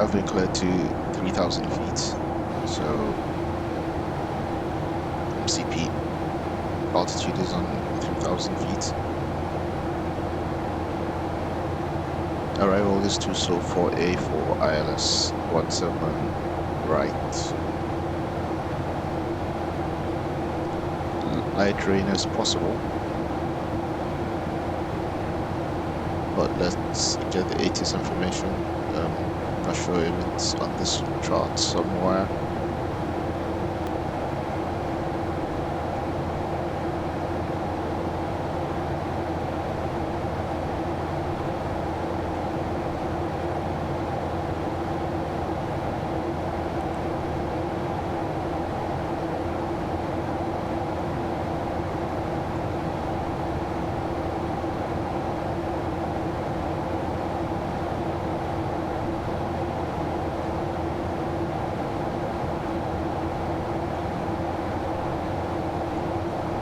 I've been cleared to 3,000 feet, so MCP altitude is on 3,000 feet. Arrival is 2 so 4A for ILS 17 right. Light rain is possible, but let's get the ATC information. Not sure if it's on this chart somewhere.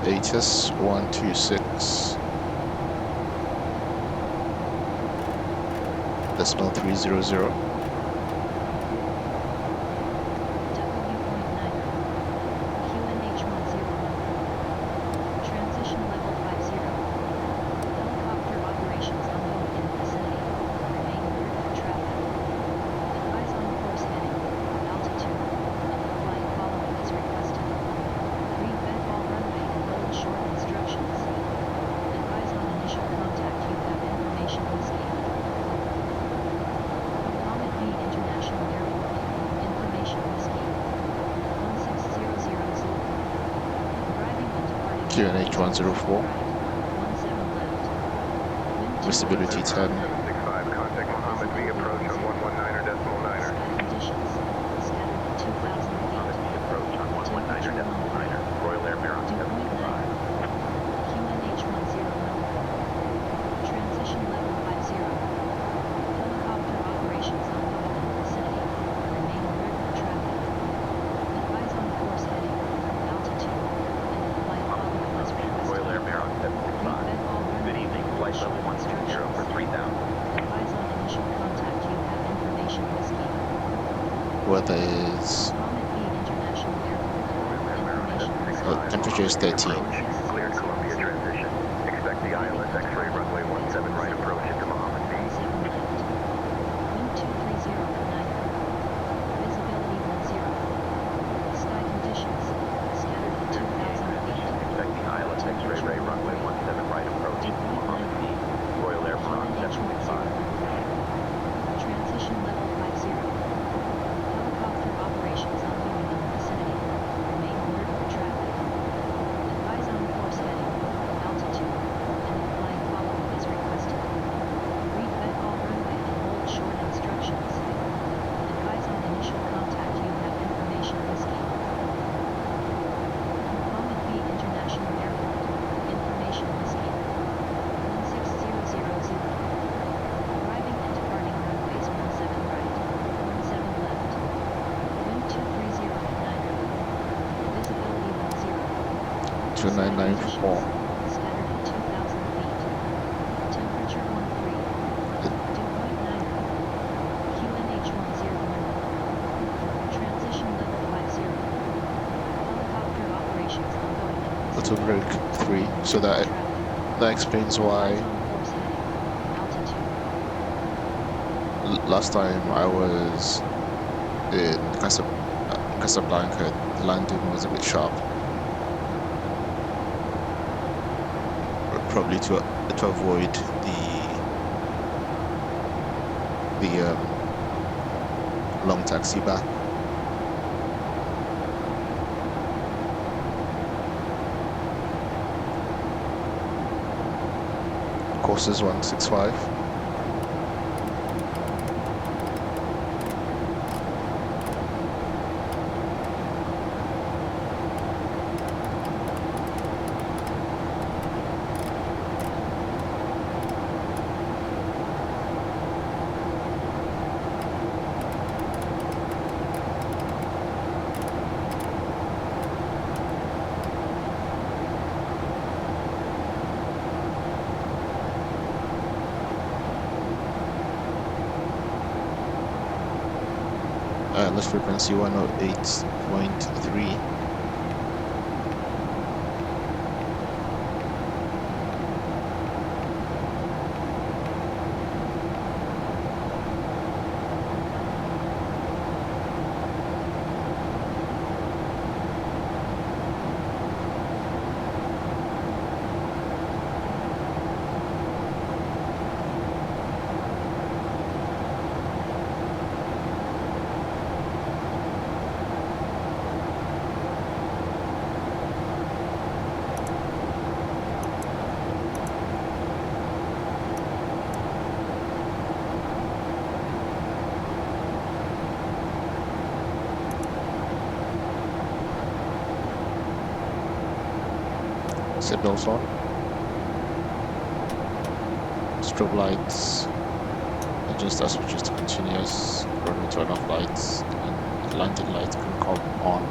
ATS 126 decimal 300. QNH 104, visibility 10. 765, contact Mohammed V, approach on 119er decimal 9er. Mohammed V approach on 119er decimal 9er, Royal Air Maroc 765. QNH 109. Transition level 50. Helicopter operations ongoing in the vicinity. Remain alert for traffic. Advise on course heading, altitude, and the flight following as requested. Royal Air Maroc 765. Good evening, flight level 160 for 3,000. Advise on initial contact. You have information whiskey. Weather is Mohammed V International Airport. Information whiskey. temperature is 13. Cleared Columbia transition. Expect the ILS X-ray runway 17 right approach into Mohammed V. Wind 230 for 9. Visibility 10. Sky conditions. Scattered at 2,000 feet. Expect the ILS X-ray runway 17 right approach into Mohammed V, Royal Air Maroc 765. Transition level 50. Helicopter operations ongoing in the vicinity. Remain alert for traffic. Advise on 2994. Scattered at 2,000 feet. Temperature 13. Dew point 9. QNH 101. Transition level 50. Helicopter operations ongoing. Auto brake 3. So that explains why Course heading. Altitude. last time I was in Casablanca, the landing was a bit sharp. Probably to avoid the long taxi back. Course is 165. Let's frequency 108.3. Signals on. Strobe lights. Adjust as switches to continuous. Runway turn off lights. And landing lights can come on.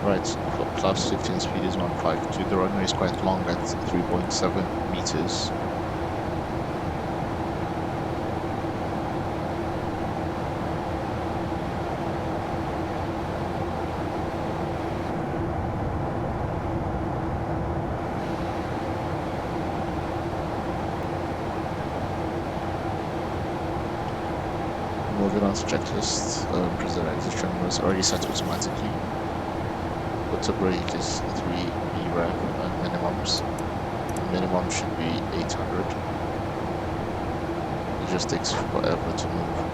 Right, class 15 speed is 152. The runway is quite long at 3.7 meters. Moving on to checklist, prison exit trim was already set automatically. Auto brake is 3 rev and minimums. The minimum should be 800. It just takes forever to move.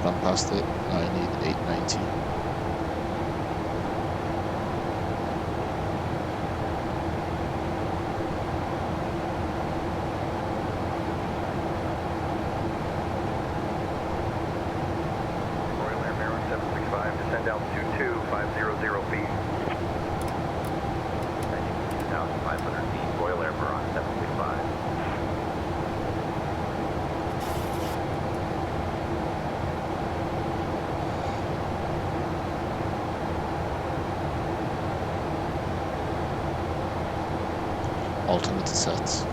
Gone past it, now I need 890. Royal Air Maroc 765, descend altitude 2500 feet. 2,500 feet, Royal Air Maroc 765. Alternate sets.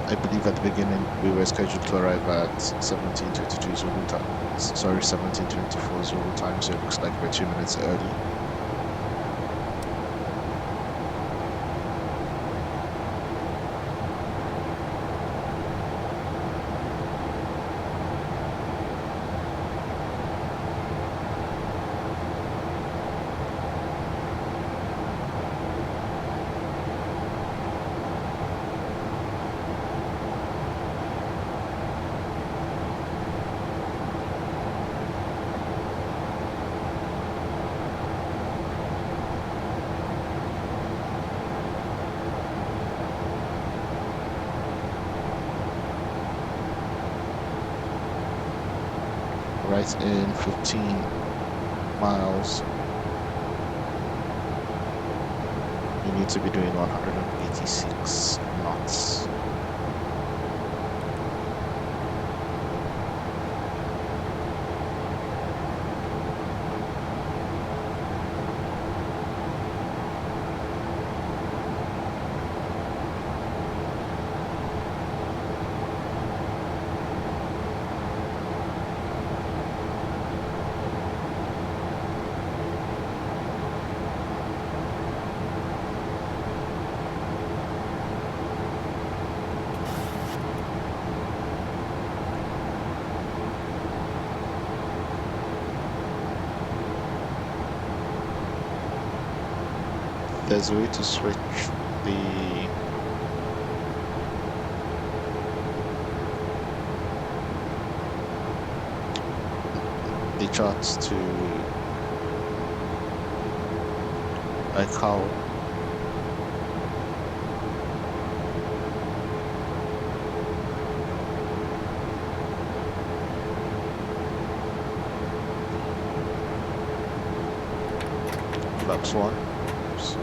I believe at the beginning we were scheduled to arrive at 17:22 Zulu time. Sorry, 17:24 Zulu time, so it looks like we're 2 minutes early. right in 15 miles. You need to be doing 186 knots. There's a way to switch the charts to like how flaps 1. Oops.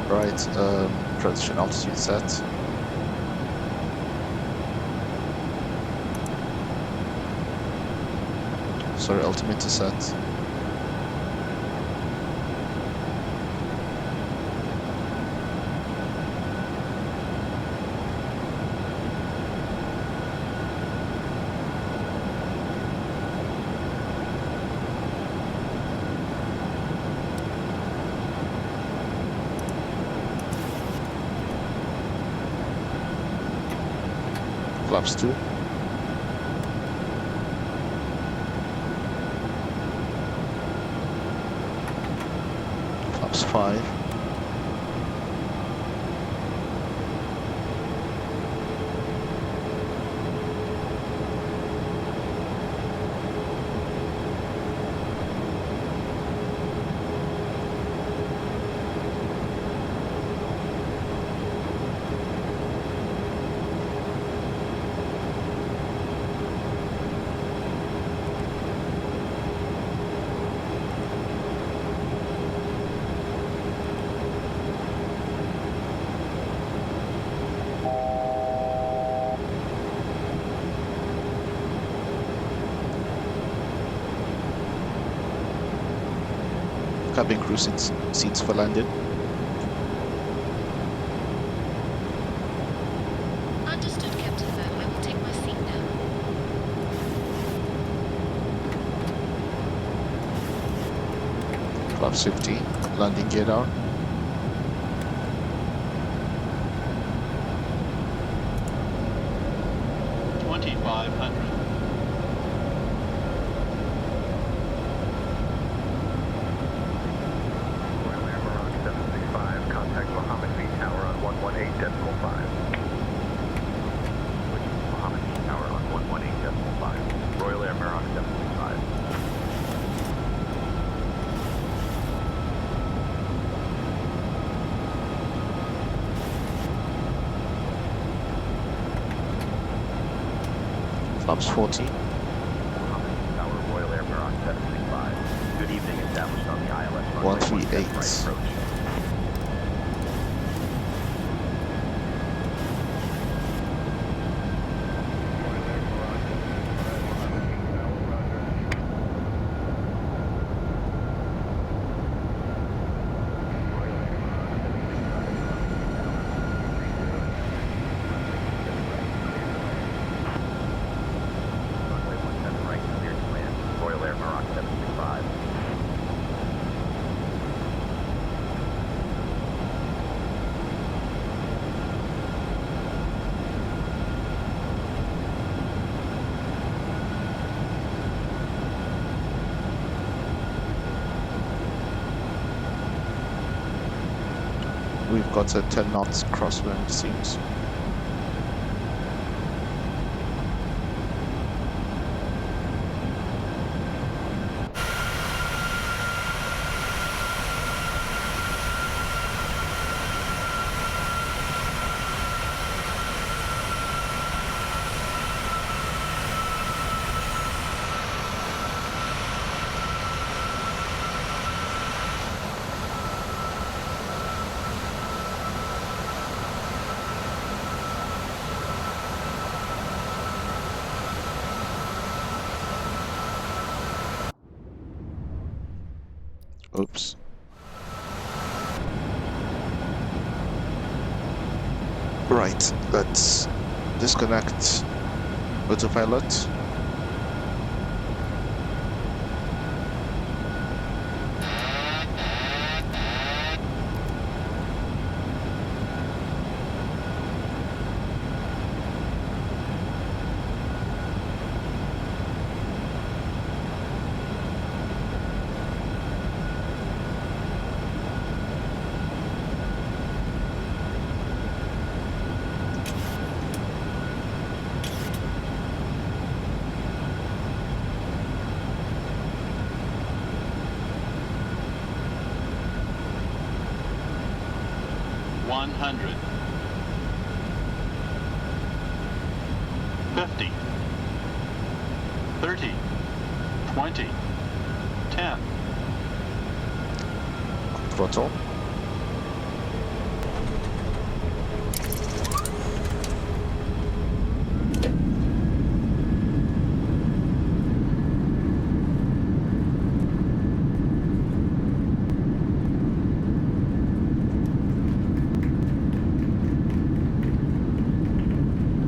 Right, transition altitude set. Sorry, altimeter set. Flaps 2. Flaps 5. Cabin crew seats for landing. Understood, Captain Mo. I will take my seat now. Flaps 50. Landing gear down. Royal Air Maroc 765, contact Mohammed V Tower on 118.5. Mohammed V Tower on 118.5. Royal Air Maroc 765. Flaps 14. Tower, Royal Air Maroc 765. Good evening, established on the ILS runway 138. right approach. Runway 17 right, clear to land. Royal Air Maroc 765. We've got a 10 knots crosswind, seems. Oops. Right, let's disconnect autopilot. $100. 50. 30. 20. 10. Throttle.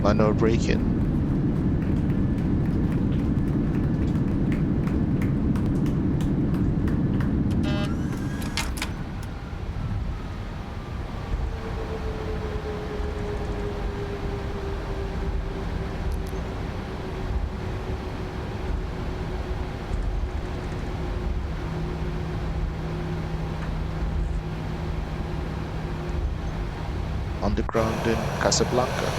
Manual braking. On the ground in Casablanca.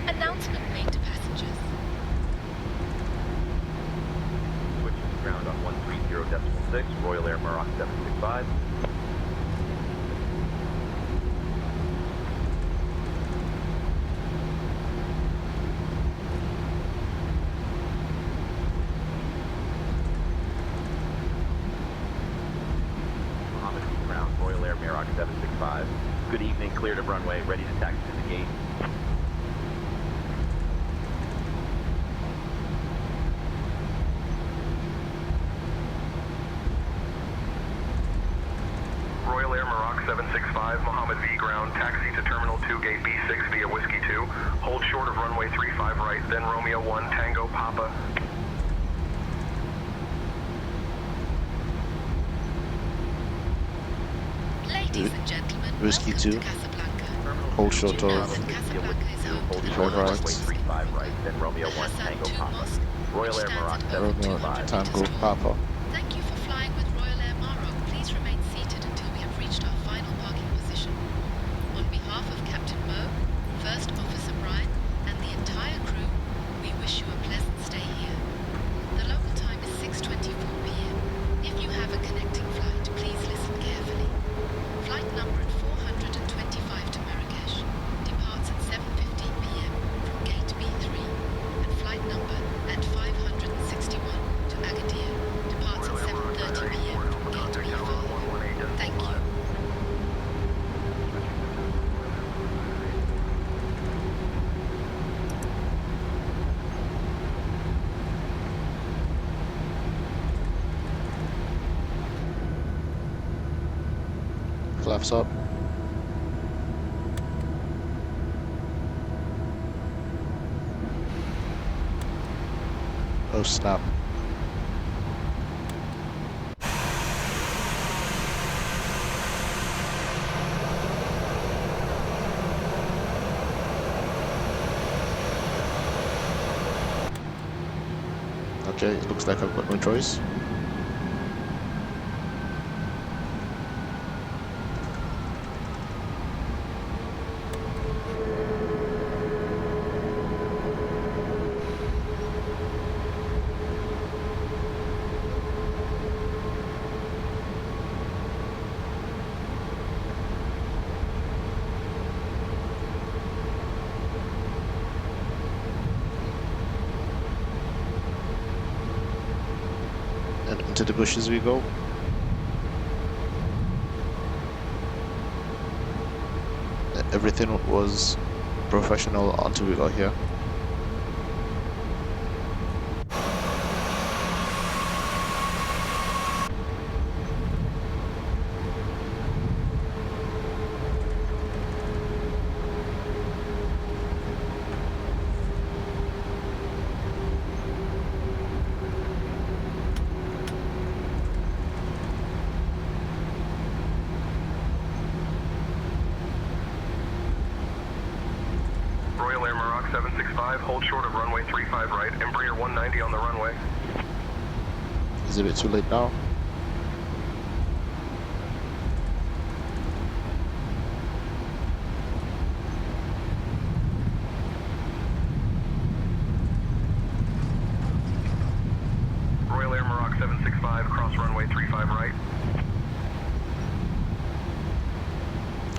Announcement made to passengers. Switching to ground on 130.6, Royal Air Maroc 765. Mohammed V ground, Royal Air Maroc 765. Good evening, cleared of runway, ready to taxi to the gate. Royal Air Maroc 765, Mohammed V ground, taxi to Terminal 2, Gate B6 via Whiskey 2. Hold short of runway 35 right, then Romeo 1, Tango Papa. Ladies and gentlemen, Whiskey welcome 2. to Casablanca. Hold short Did you know of that Casablanca is home to the 35 largest right. Muslim 35 right, then Romeo 1, Hassan Tango II Papa. Mosque, Royal which Air Maroc stands at over Romeo 200 Tango meters tall. Papa. Thank you for flying with Royal Air Maroc. Please remain seated until we have reached our final parking position. On behalf of Captain Mo, First Officer Brian, and the entire crew, we wish you a pleasant stay here. The local time is 6:24 p.m. If you have a connecting flight, please listen carefully. Flight number 425 to Marrakesh departs at Flaps up. Oh snap. Okay, it looks like I've got no choice. And into the bushes we go. Everything was professional until we got here. Royal Air Maroc 765, hold short of runway 35 right, Embraer 190 on the runway. Is it a bit too late now? Royal Air Maroc 765, cross runway 35 right.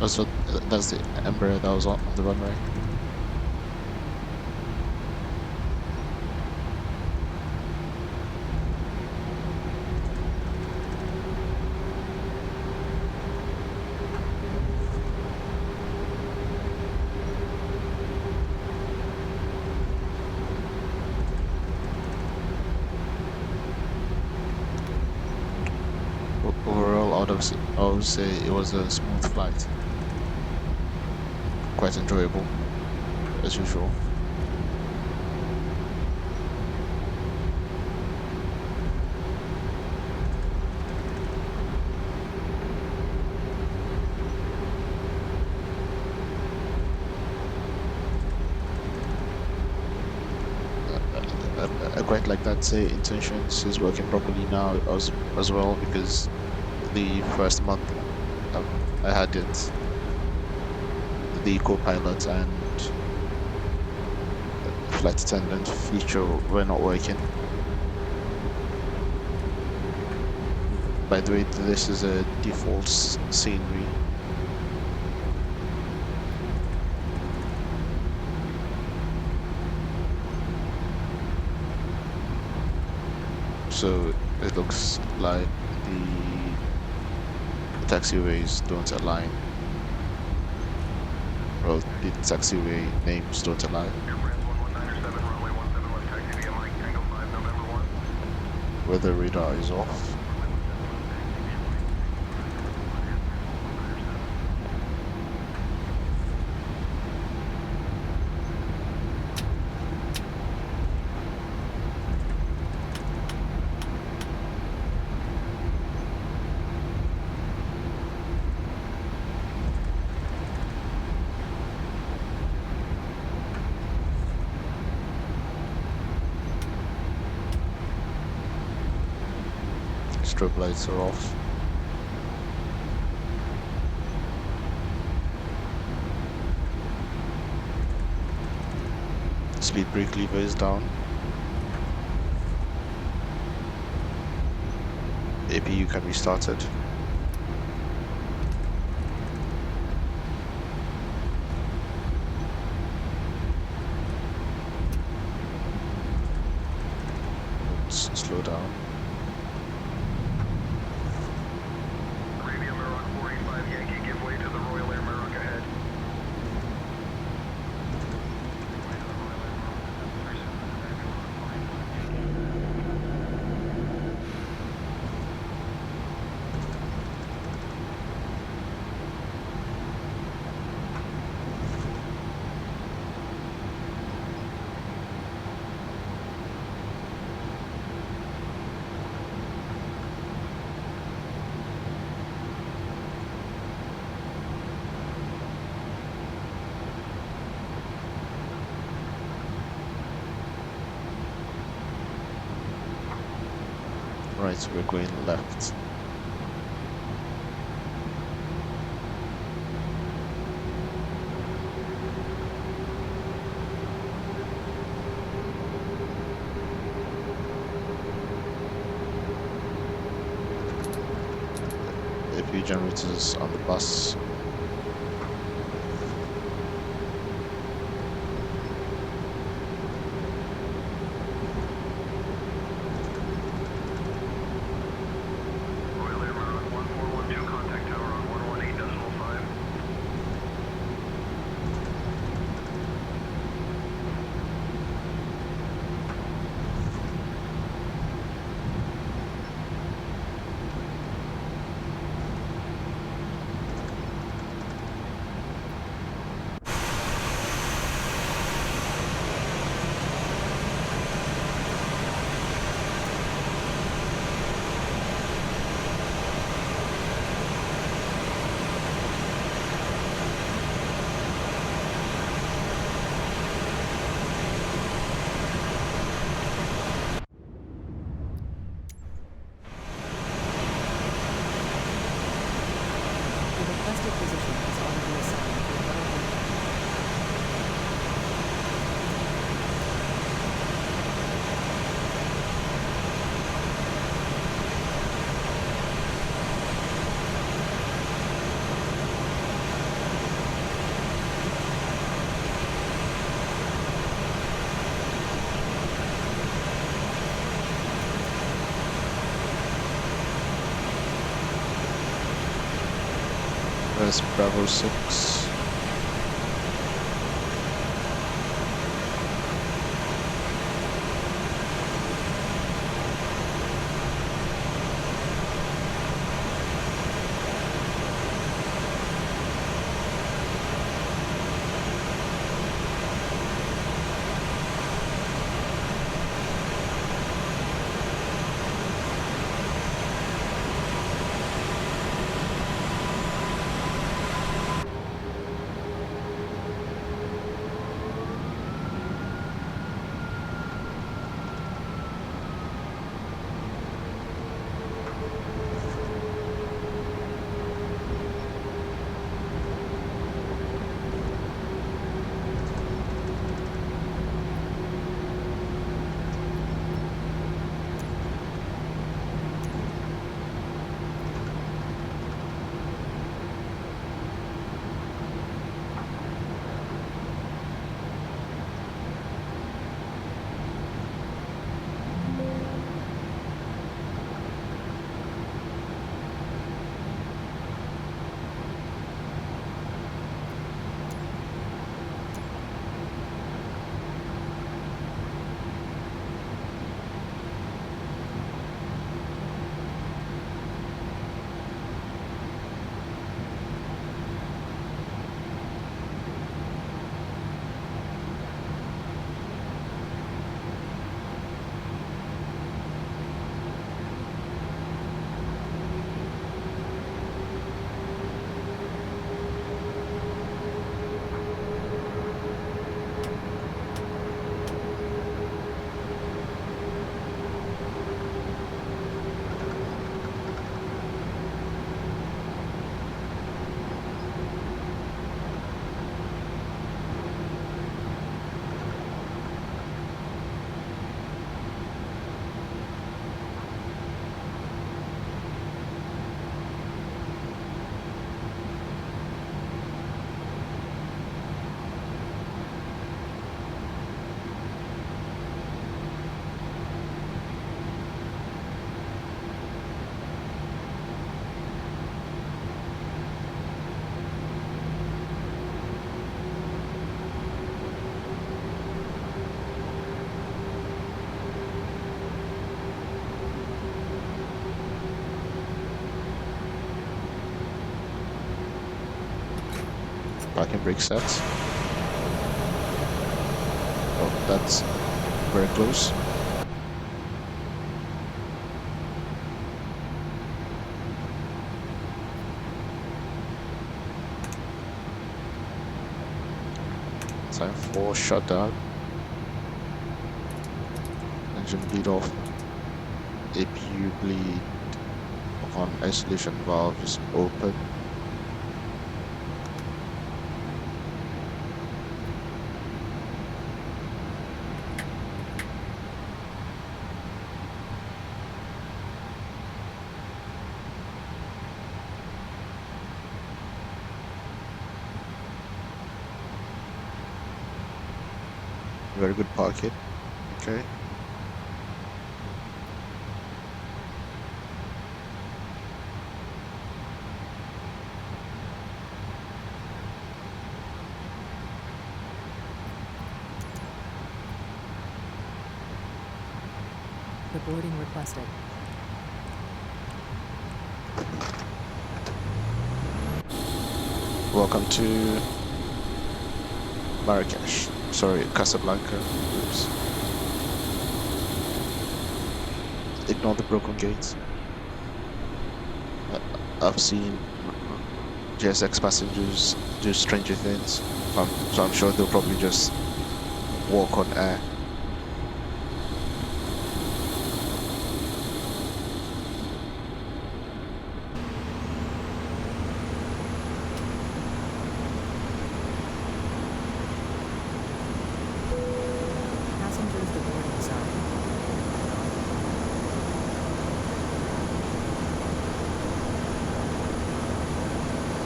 Oh, so that's the Embraer that was on the runway. Overall, I would say it was a smooth flight. Quite enjoyable, as usual. I quite like that intentions is working properly now as well, because the first month I had it, the co-pilot and flight attendant feature were not working. By the way, this is a default scenery. So it looks like the taxiways don't align. Well, the taxiway names don't align. Weather radar is off. Strobe lights are off. Speed brake lever is down. APU can be started. Slow down. Yankee, give way to the Royal Air Maroc ahead. Right, we're going left. AP generators on the bus. Royal Air Maroc 1412, contact tower on 118.5. The requested position is already assigned to a runway. There's Bravo 6. Parking brake set. Oh, that's very close. Time for shutdown. Engine bleed off. if you bleed on isolation valve is open. Very good pocket. Okay. The boarding requested. Welcome to Marrakesh. Sorry, Casablanca. Oops. Ignore the broken gates. I've seen GSX passengers do stranger things, so I'm sure they'll probably just walk on air. Passengers, the boarding sign.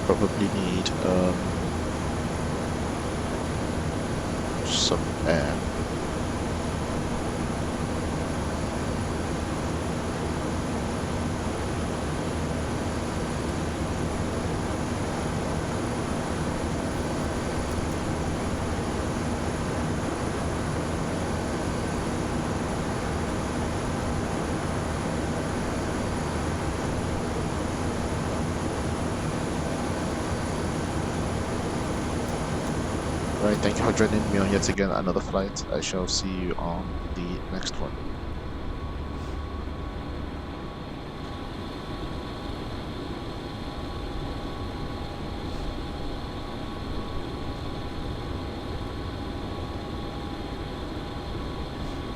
Probably need some air. Right, thank you for joining me on yet again another flight. I shall see you on the next one.